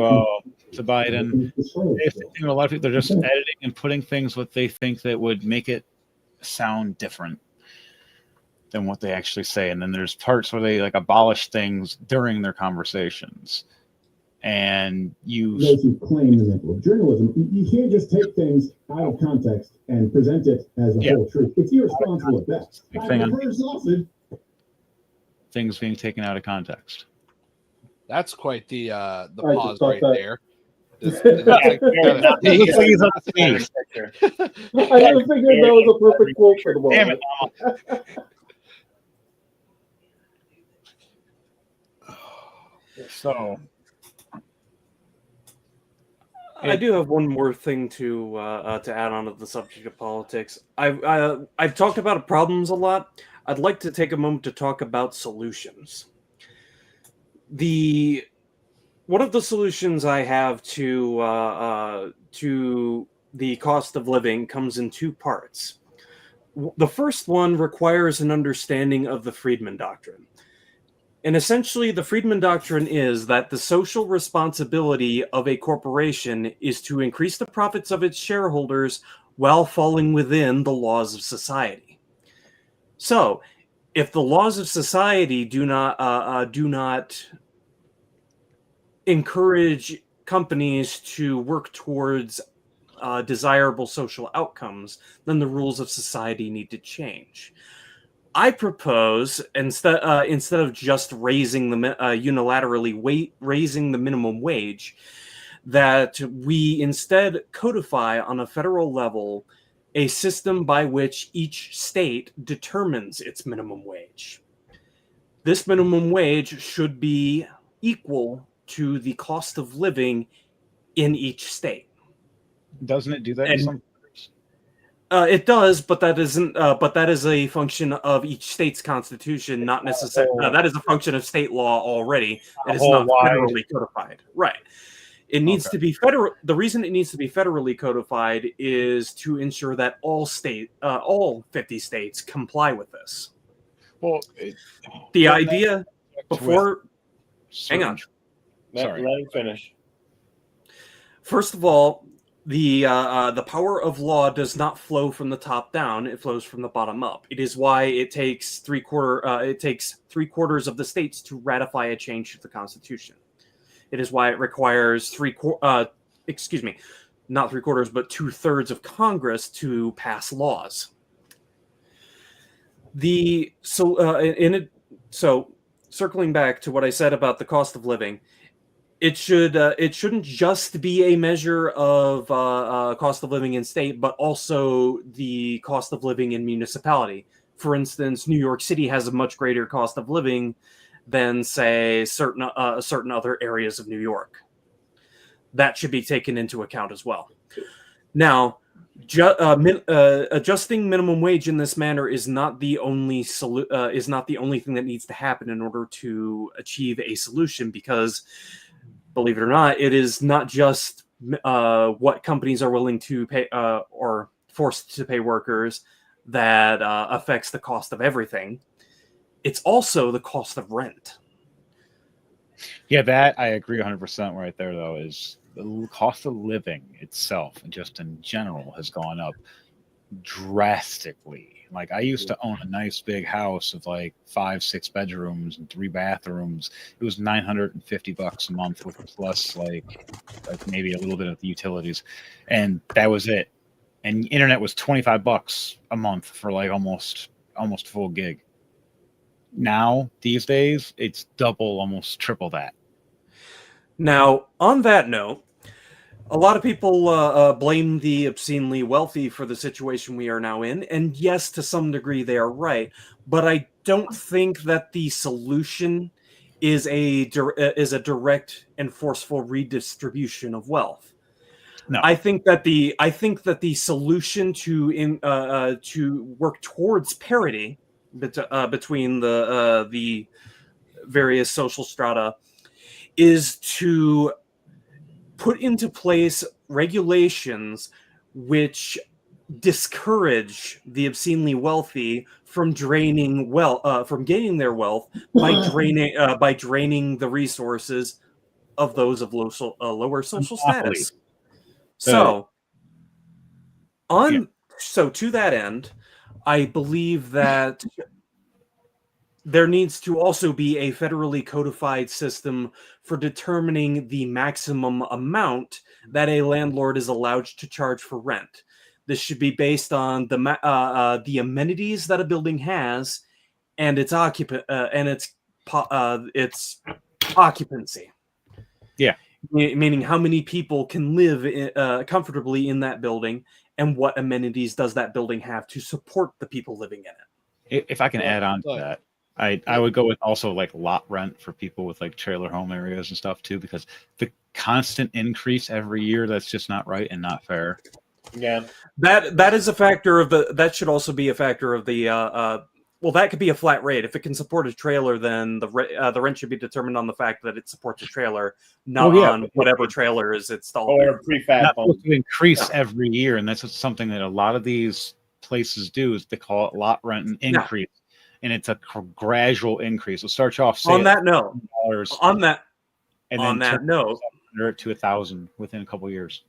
Biden. A lot of people, they're just editing and putting things what they think that would make it sound different than what they actually say. And then there's parts where they like abolish things during their conversations. And Those who claim the mental of journalism, you can't just take things out of context and present it as a whole truth. It's irresponsible at best. Things being taken out of context. That's quite the I pause just thought right that- there. I didn't figure that was a perfect quote for the moment. Damn it. So I do have one more thing to add on to the subject of politics. I've talked about problems a lot. I'd like to take a moment to talk about solutions. The one of the solutions I have to the cost of living comes in two parts. The first one requires an understanding of the Friedman Doctrine. And essentially, the Friedman Doctrine is that the social responsibility of a corporation is to increase the profits of its shareholders while falling within the laws of society. So, if the laws of society do not encourage companies to work towards desirable social outcomes, then the rules of society need to change. I propose instead of just raising the unilaterally raising the minimum wage, that we instead codify on a federal level a system by which each state determines its minimum wage. This minimum wage should be equal to the cost of living in each state. Doesn't it do that in some? It does, but that isn't. But that is a function of each state's constitution, not necessarily. That is a function of state law already. It is not federally codified. Right. It needs to be federal. The reason it needs to be federally codified is to ensure that all 50 states comply with this. Well, the idea before. Hang on. Let him finish. First of all, the power of law does not flow from the top down; it flows from the bottom up. It is why it takes three quarters of the states to ratify a change to the Constitution. It is why it requires not 3/4, but 2/3 of Congress to pass laws. So circling back to what I said about the cost of living. It shouldn't just be a measure of cost of living in state, but also the cost of living in municipality. For instance, New York City has a much greater cost of living than, say, certain other areas of New York. That should be taken into account as well. Now, adjusting minimum wage in this manner is not the only thing that needs to happen in order to achieve a solution, because, believe it or not, it is not just what companies are willing to pay or forced to pay workers that affects the cost of everything. It's also the cost of rent. Yeah, that I agree 100% right there, though, is the cost of living itself, and just in general, has gone up drastically. Like, I used to own a nice big house of like 5-6 bedrooms and 3 bathrooms. It was $950 a month, which was less like maybe a little bit of the utilities, and that was it. And internet was $25 a month for like almost full gig. Now these days it's double, almost triple that. Now, on that note, a lot of people blame the obscenely wealthy for the situation we are now in, and yes, to some degree they are right. But I don't think that the solution is a direct and forceful redistribution of wealth. No, I think that the solution to work towards parity between the various social strata is to put into place regulations which discourage the obscenely wealthy from gaining their wealth by draining the resources of those of lower social status. So to that end, I believe that there needs to also be a federally codified system for determining the maximum amount that a landlord is allowed to charge for rent. This should be based on the amenities that a building has and its occupancy. Yeah, meaning how many people can live comfortably in that building, and what amenities does that building have to support the people living in it. If I can add on to that, I would go with also like lot rent for people with like trailer home areas and stuff too, because the constant increase every year, that's just not right and not fair. Yeah, that is a factor of that should also be a factor of the Well, that could be a flat rate. If it can support a trailer, then the rent should be determined on the fact that it supports a trailer, not on whatever trailer is installed. Or a prefab Not home. supposed to increase every year, and that's something that a lot of these places do. Is they call it lot rent and increase, and it's a gradual increase. It starts off say On that note, and on then that note, to 1,000 within a couple of years.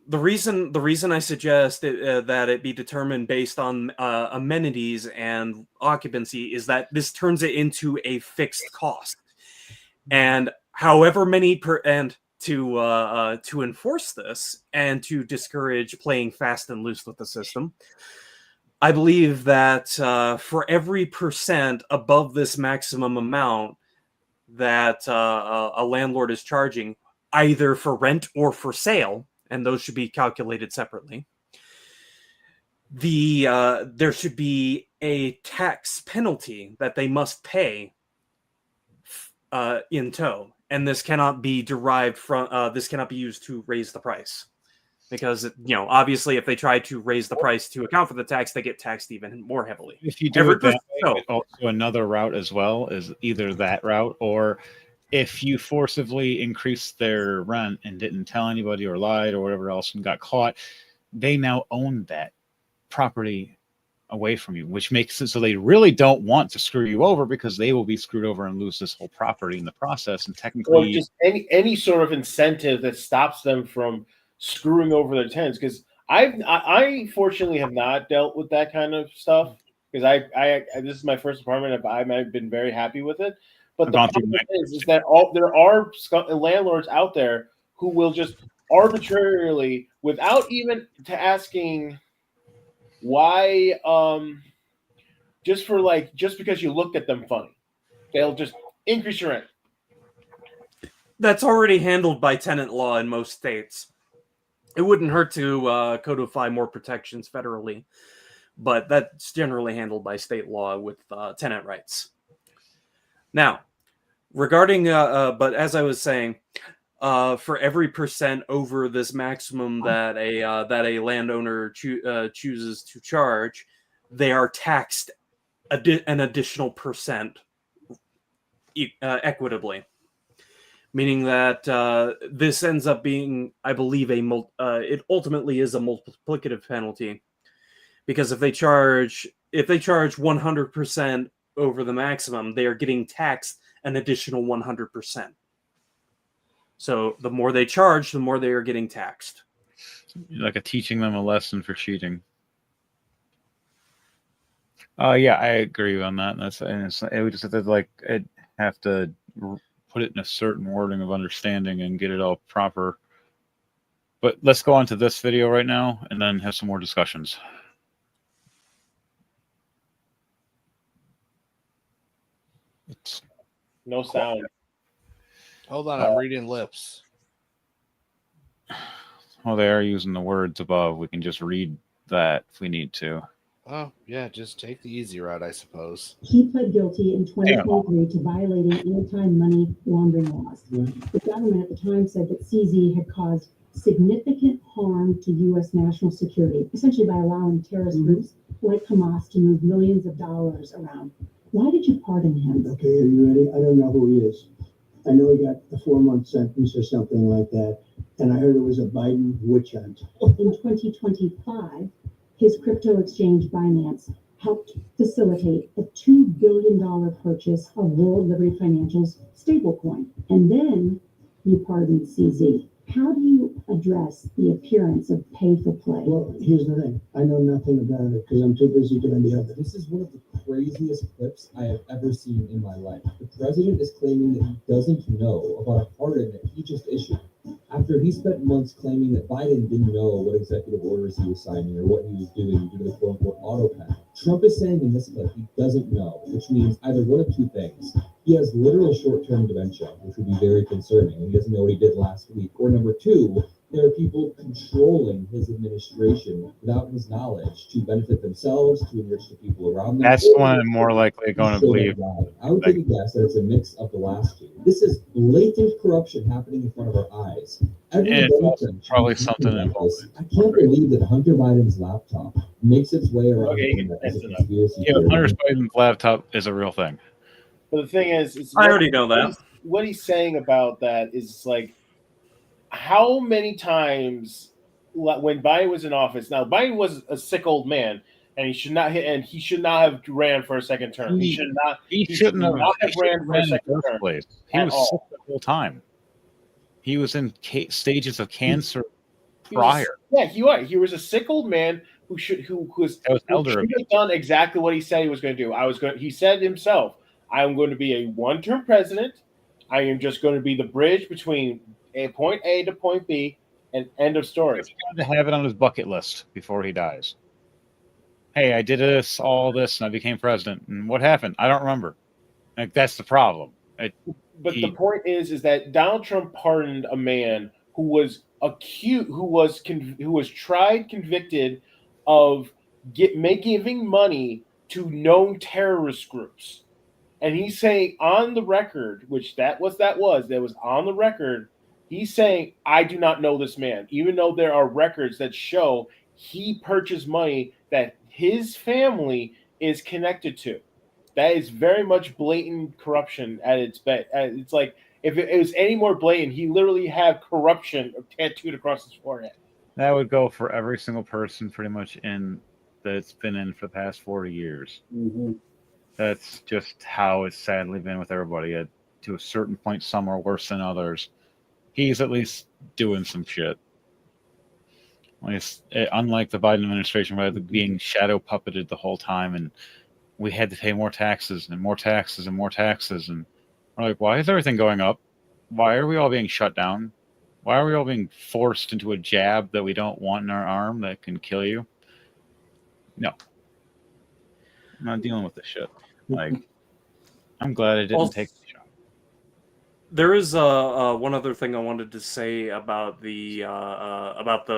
the reason I suggest that it be determined based on amenities and occupancy is that this turns it into a fixed cost, and however many to enforce this and to discourage playing fast and loose with the system, I believe that for every percent above this maximum amount that a landlord is charging, either for rent or for sale, and those should be calculated separately, there should be a tax penalty that they must pay in tow, and this cannot be derived from this cannot be used to raise the price, because obviously if they try to raise the price to account for the tax, they get taxed even more heavily. If you do it that way, also another route as well is either that route, or if you forcibly increased their rent and didn't tell anybody or lied or whatever else and got caught, they now own that property away from you, which makes it so they really don't want to screw you over, because they will be screwed over and lose this whole property in the process. And technically, or just any sort of incentive that stops them from screwing over their tenants. Because I fortunately have not dealt with that kind of stuff, because I this is my first apartment. I've been very happy with it. But the problem is that there are landlords out there who will just arbitrarily, without even asking why, just because you looked at them funny, they'll just increase your rent. That's already handled by tenant law in most states. It wouldn't hurt to codify more protections federally, but that's generally handled by state law with tenant rights. Now, regarding, but as I was saying, for every percent over this maximum that a landowner chooses to charge, they are taxed an additional percent equitably. Meaning that this ends up being, I believe, it ultimately is a multiplicative penalty, because if they charge 100% over the maximum, they are getting taxed an additional 100%. So the more they charge, the more they are getting taxed. Like teaching them a lesson for cheating. Yeah, I agree on that. It would just have to put it in a certain wording of understanding and get it all proper. But let's go on to this video right now and then have some more discussions. No sound. Hold on, I'm reading lips. Well, they are using the words above. We can just read that if we need to. Oh, yeah, just take the easy route, I suppose. He pled guilty in 2023 to violating anti-money laundering laws. The government at the time said that CZ had caused significant harm to U.S. national security, essentially by allowing terrorist groups like Hamas to move millions of dollars around. Why did you pardon him? Okay, are you ready? I don't know who he is. I know he got a 4-month sentence or something like that, and I heard it was a Biden witch hunt. In 2025, his crypto exchange Binance helped facilitate a $2 billion purchase of World Liberty Financial's stablecoin. And then you pardoned CZ. How do you address the appearance of pay for play? Well, here's the thing. I know nothing about it because I'm too busy doing the other. This is one of the craziest clips I have ever seen in my life. The president is claiming that he doesn't know about a pardon that he just issued, after he spent months claiming that Biden didn't know what executive orders he was signing or what he was doing due to the quote-unquote auto pen. Trump is saying in this clip he doesn't know, which means either one of two things. He has literal short-term dementia, which would be very concerning, and he doesn't know what he did last week. Or number two, there are people controlling his administration without his knowledge to benefit themselves, to enrich the people around them. That's the one I'm more likely going to believe. I would take a guess that it's a mix of the last two. This is blatant corruption happening in front of our eyes. Every it's Democrat should probably be something talking about this. involved. I can't believe that Hunter Biden's laptop makes its way around Okay, the internet as a that's enough. conspiracy Yeah, theory. Hunter Biden's laptop is a real thing. But the thing is I already know that. What he's saying about that is like, how many times when Biden was in office? Now Biden was a sick old man, and he should not have ran for a second term. He should not. He shouldn't have ran for a in the second first term. place. He at was all. sick the whole time. He was in stages of cancer He was- prior. Yeah, he was. He was a sick old man who should have done exactly what he said he was going to do. He said himself, "I am going to be a one-term president. I am just going to be the bridge between point A to point B, and end of story." He wanted to have it on his bucket list before he dies. Hey, I did all this, and I became president. And what happened? I don't remember. Like, that's the problem. The point is that Donald Trump pardoned a man who was tried, convicted of giving money to known terrorist groups, and he's saying on the record, that was on the record. He's saying, I do not know this man, even though there are records that show he purchased money that his family is connected to. That is very much blatant corruption at its best. It's like, if it was any more blatant, he literally had corruption tattooed across his forehead. That would go for every single person pretty much that's been in for the past 40 years. Mm-hmm. That's just how it's sadly been with everybody. To a certain point, some are worse than others. He's at least doing some shit. Unlike the Biden administration, where being shadow puppeted the whole time, and we had to pay more taxes and more taxes and more taxes, and we're like, why is everything going up? Why are we all being shut down? Why are we all being forced into a jab that we don't want in our arm that can kill you? No. I'm not dealing with this shit. Like, I'm glad I didn't take the shot. There is one other thing I wanted to say about the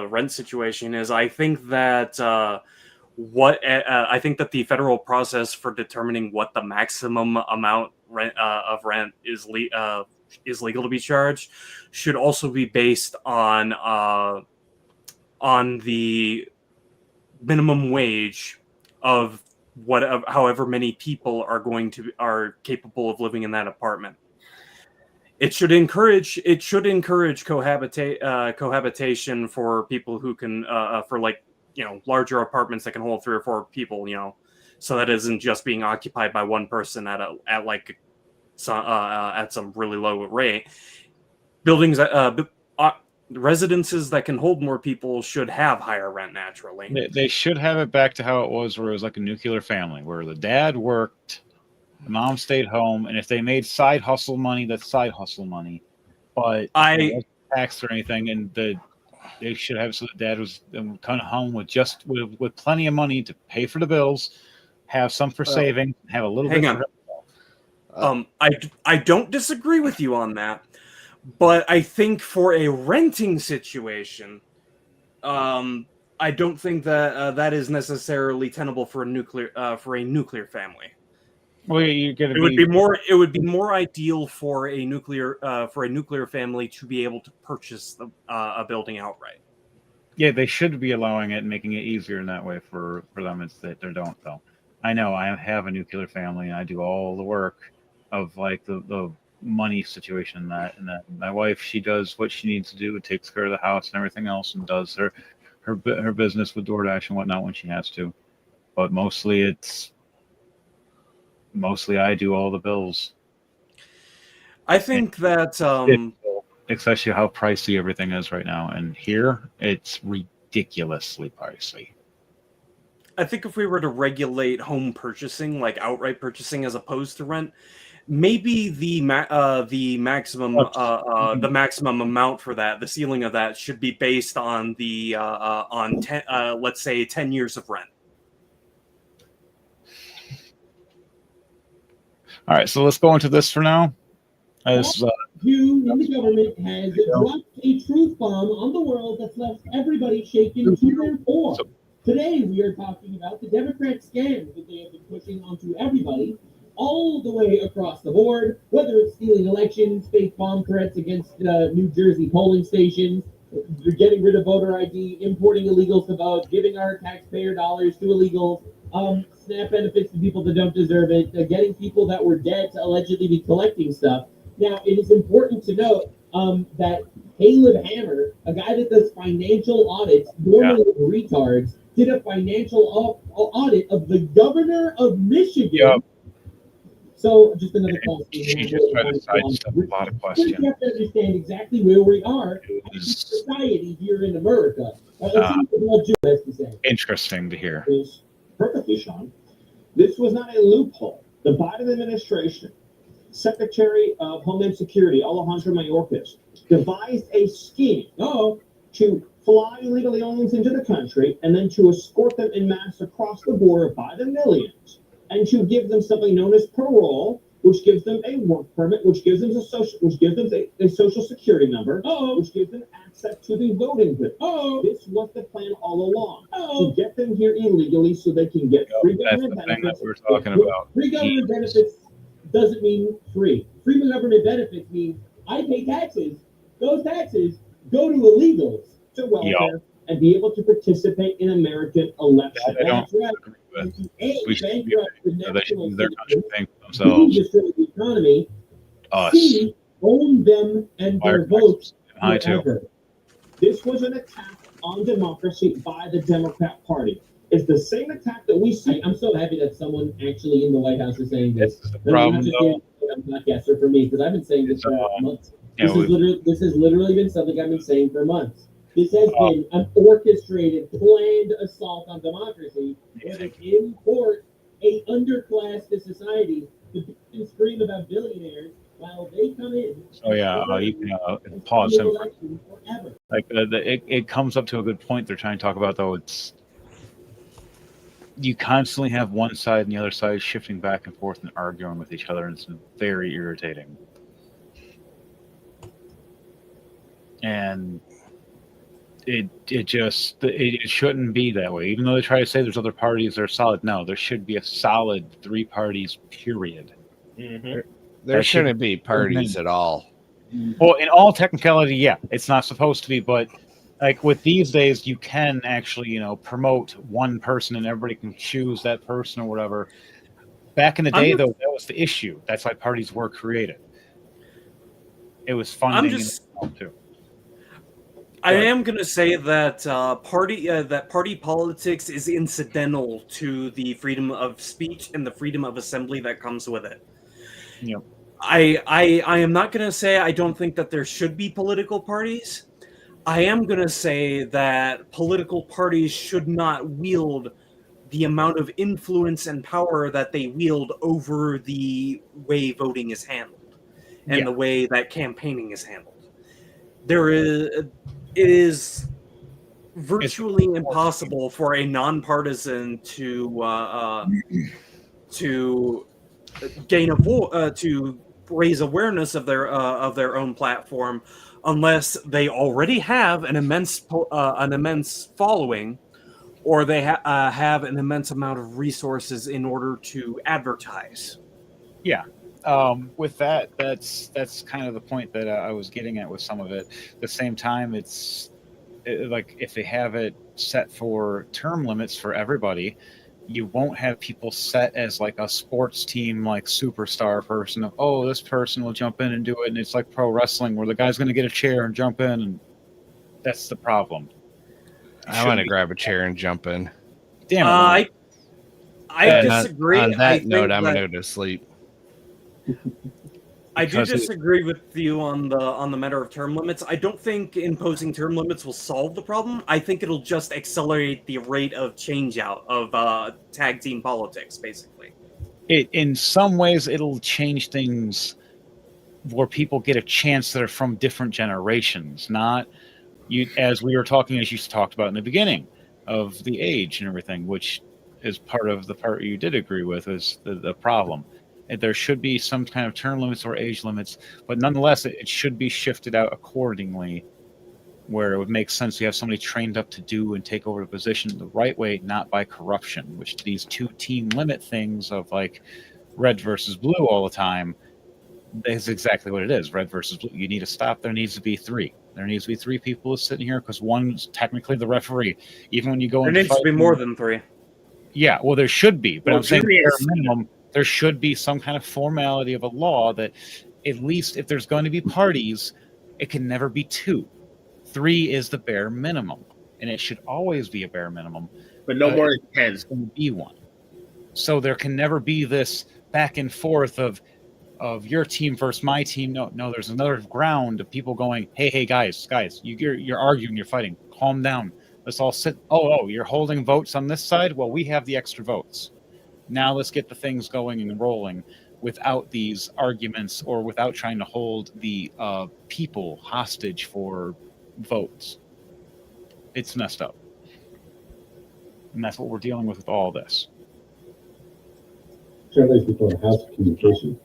rent situation is I think that I think that the federal process for determining what the maximum amount of rent is legal to be charged should also be based on the minimum wage of however many people are capable of living in that apartment. It should encourage cohabitation for people who can for larger apartments that can hold 3 or 4 people, so that isn't just being occupied by one person at some really low rate. Buildings residences that can hold more people should have higher rent naturally. They should have it back to how it was, where it was like a nuclear family, where the dad worked, the mom stayed home, and if they made side hustle money, that's side hustle money. But it wasn't taxed or anything, and they should have, so the dad was come home with plenty of money to pay for the bills, have some for saving, have a little bit. Hang on. I don't disagree with you on that, but I think for a renting situation, I don't think that that is necessarily tenable for a nuclear family. Well, it would be more ideal for a nuclear family to be able to purchase a building outright. Yeah, they should be allowing it and making it easier in that way for them. It's that they don't, though. I know I have a nuclear family, and I do all the work of like the money situation and that my wife, she does what she needs to do. It takes care of the house and everything else, and does her business with DoorDash and whatnot when she has to. But mostly I do all the bills. I think that especially how pricey everything is right now, and here it's ridiculously pricey. I think if we were to regulate home purchasing, like outright purchasing as opposed to rent, maybe the maximum amount for that, the ceiling of that, should be based on let's say 10 years of rent. All right, so let's go into this for now. You in the government has dropped a truth bomb on the world that's left everybody shaken to their core. Today we are talking about the Democrat scam that they have been pushing onto everybody, all the way across the board, whether it's stealing elections, fake bomb threats against New Jersey polling stations, getting rid of voter ID, importing illegals to vote, giving our taxpayer dollars to illegals, SNAP benefits to people that don't deserve it, getting people that were dead to allegedly be collecting stuff. Now, it is important to note that Caleb Hammer, a guy that does financial audits, normally with retards, did a financial audit of the governor of Michigan. Yep. So, just another call. She just tried to sidestep a lot of questions. We have to understand exactly where we are in society here in America. Let's see what Joe has to say. Interesting to hear. Perfectly, Sean. This was not a loophole. The Biden administration, Secretary of Homeland Security, Alejandro Mayorkas, devised a scheme to fly illegal aliens into the country and then to escort them en masse across the border by the millions, and to give them something known as parole, which gives them a work permit, which gives them a social security number, which gives them access to the voting booth. This was the plan all along, to get them here illegally so they can get free government benefits. That we're talking about. Free government benefits doesn't mean free. Free government benefits mean I pay taxes. Those taxes go to illegals, to welfare, and be able to participate in American elections. That's right. We should be they should use their country paying for B, themselves. destroy the economy. Us. C, own them and their votes I too. forever. This was an attack on democracy by the Democrat Party. It's the same attack that we see. I'm so happy that someone actually in the White House is saying this. This is the And problem, not just though. a podcaster for me, because I've been saying this for months. Yeah, This has literally been something I've been saying for months. This has been an orchestrated, planned assault on democracy, where they import a underclass to society to scream about billionaires while they come in. Oh yeah, you can pause him. Like it comes up to a good point they're trying to talk about, though. It's you constantly have one side and the other side shifting back and forth and arguing with each other, and it's very irritating. And it shouldn't be that way. Even though they try to say there's other parties that are solid, no, there should be a solid 3 parties, period. There That shouldn't be parties at all. Well, in all technicality, yeah, it's not supposed to be, but like with these days, you can actually, promote one person and everybody can choose that person or whatever. Back in the day, though, that was the issue. That's why parties were created. It was funding too. I am going to say that party politics is incidental to the freedom of speech and the freedom of assembly that comes with it. Yep. I am not going to say I don't think that there should be political parties. I am going to say that political parties should not wield the amount of influence and power that they wield over the way voting is handled and the way that campaigning is handled. It is virtually impossible for a nonpartisan to gain to raise awareness of their own platform unless they already have an immense following, or they have an immense amount of resources in order to advertise. Yeah. With that, that's kind of the point that I was getting at with some of it. At the same time, like if they have it set for term limits for everybody, you won't have people set as like a sports team, like superstar person of, this person will jump in and do it. And it's like pro wrestling where the guy's going to get a chair and jump in. And that's the problem. I want to grab a chair and jump in. Damn it. I disagree. On that note, I'm going to go to sleep. I do disagree with you on the matter of term limits. I don't think imposing term limits will solve the problem. I think it'll just accelerate the rate of change out of tag team politics, basically. In some ways, it'll change things where people get a chance that are from different generations, not as we were talking, as you talked about in the beginning of the age and everything, which is part of the part you did agree with is the problem. There should be some kind of term limits or age limits, but nonetheless, it should be shifted out accordingly, where it would make sense to have somebody trained up to do and take over the position the right way, not by corruption, which these 2 team limit things of like red versus blue all the time, that's exactly what it is. Red versus blue. You need to stop. There needs to be three. There needs to be three people sitting here because one's technically the referee. Even when you go There into needs to be more than 3. Yeah, well, there should be, but Well, I'm saying Jimmy bare is- minimum, there should be some kind of formality of a law that at least if there's going to be parties, it can never be 2. 3 is the bare minimum, and it should always be a bare minimum. But no more than 10. It's going to be one. So there can never be this back and forth of your team versus my team. No, there's another ground of people going, hey, guys, you're arguing, you're fighting. Calm down. Let's all sit. Oh, you're holding votes on this side? Well, we have the extra votes. Now let's get the things going and rolling without these arguments or without trying to hold the people hostage for votes. It's messed up. And that's what we're dealing with all this. Surveys before the House of Communication.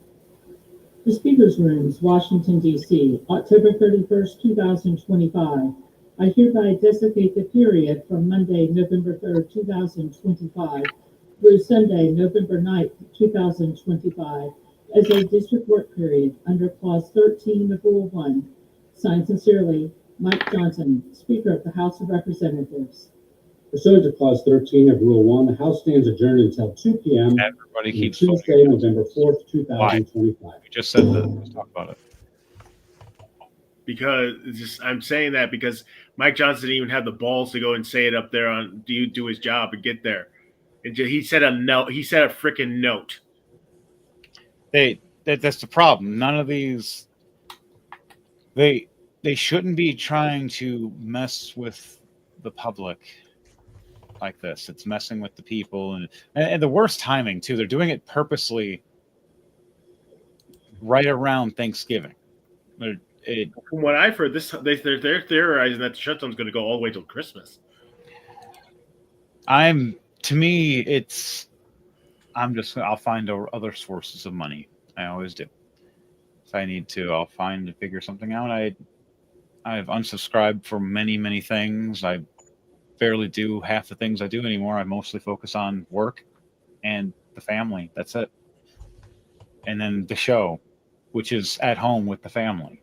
The Speaker's Rooms, Washington, D.C., October 31st, 2025. I hereby designate the period from Monday, November 3rd, 2025 through Sunday, November 9th, 2025 as a district work period under Clause 13 of Rule 1. Signed sincerely, Mike Johnson, Speaker of the House of Representatives. Pursuant to Clause 13 of Rule 1, the House stands adjourned until 2 p.m. Everybody on keeps Tuesday, November 4th, 2025. We just said that. Let's talk about it. Because I'm saying that because Mike Johnson didn't even have the balls to go and say it up there on do his job and get there. He said a note. He said a freaking note. That's the problem. None of these they shouldn't be trying to mess with the public like this. It's messing with the people and the worst timing too. They're doing it purposely right around Thanksgiving. From what I've heard, they're theorizing that the shutdown's going to go all the way till Christmas. I'll find other sources of money. I always do. If I need to, I'll find and figure something out. I've unsubscribed from many things. I barely do half the things I do anymore. I mostly focus on work and the family. That's it. And then the show, which is at home with the family.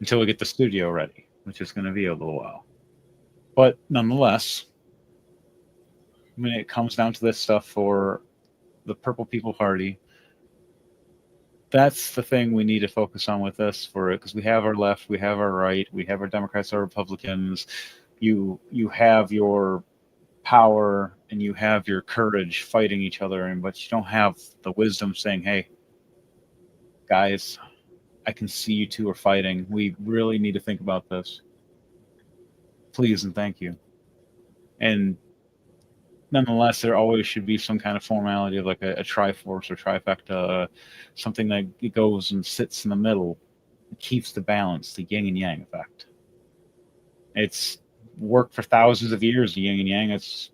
Until we get the studio ready, which is going to be a little while. But nonetheless, when it comes down to this stuff for the Purple People Party, that's the thing we need to focus on with this for it, because we have our left, we have our right, we have our Democrats, our Republicans. You have your power and you have your courage fighting each other, but you don't have the wisdom saying, hey, guys, I can see you two are fighting. We really need to think about this. Please and thank you. And nonetheless, there always should be some kind of formality of like a triforce or trifecta, something that goes and sits in the middle. It keeps the balance, the yin and yang effect. It's worked for thousands of years, the yin and yang. It's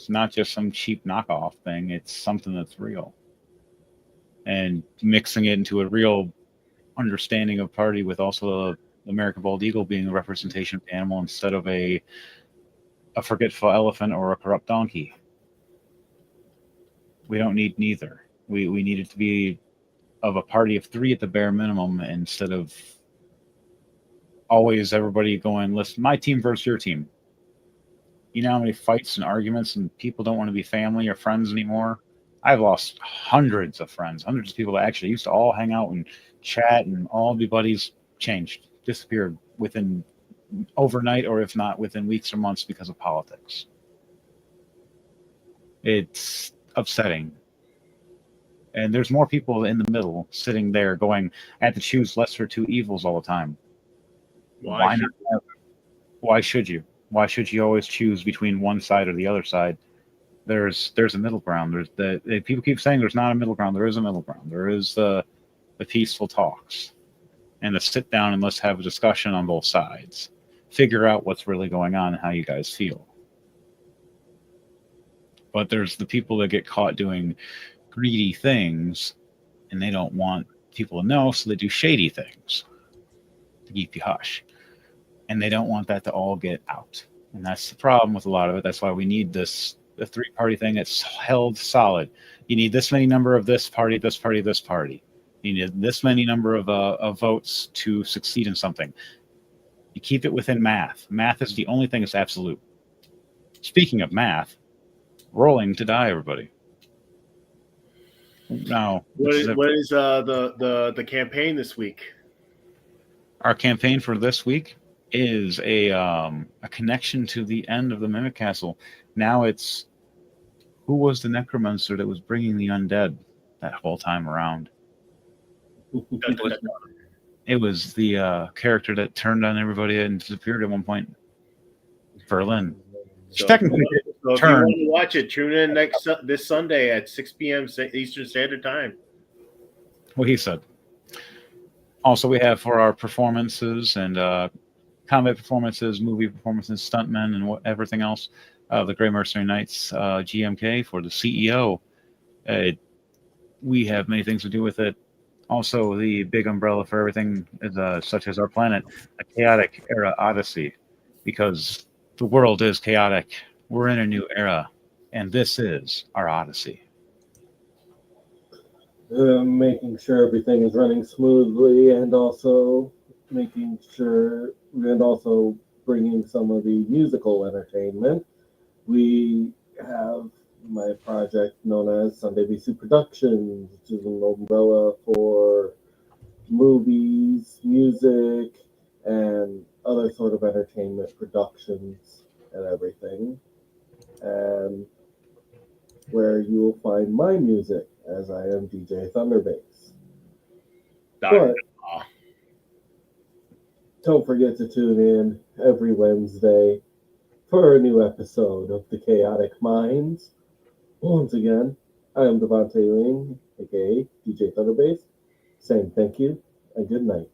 not just some cheap knockoff thing. It's something that's real. And mixing it into a real understanding of party with also the American bald eagle being a representation of the animal instead of a forgetful elephant or a corrupt donkey. We don't need neither. We need it to be of a party of 3 at the bare minimum instead of always everybody going, listen, my team versus your team. You know how many fights and arguments and people don't want to be family or friends anymore? I've lost hundreds of friends, hundreds of people that actually used to all hang out and chat and all be buddies, changed, disappeared within overnight, or if not within weeks or months because of politics. It's upsetting. And there's more people in the middle sitting there going, I have to choose lesser 2 evils all the time. Why not? Why should you? Why should you always choose between one side or the other side? There's a middle ground. People keep saying there's not a middle ground. There is a middle ground. There is the peaceful talks and the sit down and let's have a discussion on both sides. Figure out what's really going on and how you guys feel. But there's the people that get caught doing greedy things and they don't want people to know, so they do shady things to keep you hush. And they don't want that to all get out. And that's the problem with a lot of it. That's why we need this the three-party thing that's held solid. You need this many number of this party, this party, this party. You need this many number of votes to succeed in something. You keep it within math. Math is the only thing that's absolute. Speaking of math, rolling to die, everybody. Now, What is the campaign this week? Our campaign for this week is a connection to the end of the Mimic Castle. Now it's who was the necromancer that was bringing the undead that whole time around? It was the character that turned on everybody and disappeared at one point. Berlin. So, Technically, so if you want to watch it, tune in this Sunday at 6 p.m. Eastern Standard Time. What he said. Also, we have for our performances and combat performances, movie performances, stuntmen, and everything else, the Grey Mercenary Knights GMK for the CEO. We have many things to do with it. Also, the big umbrella for everything is such as our planet, a chaotic era odyssey, because the world is chaotic. We're in a new era, and this is our odyssey. Making sure everything is running smoothly, and also making sure, and also bringing some of the musical entertainment. We have my project known as Sunday BC Productions, which is an umbrella for movies, music, and other sort of entertainment productions and everything. And where you will find my music, as I am DJ Thunderbass. But don't forget to tune in every Wednesday for a new episode of The Chaotic Minds. Once again, I am Devontae Ling, aka DJ Thunderbass, saying thank you and good night.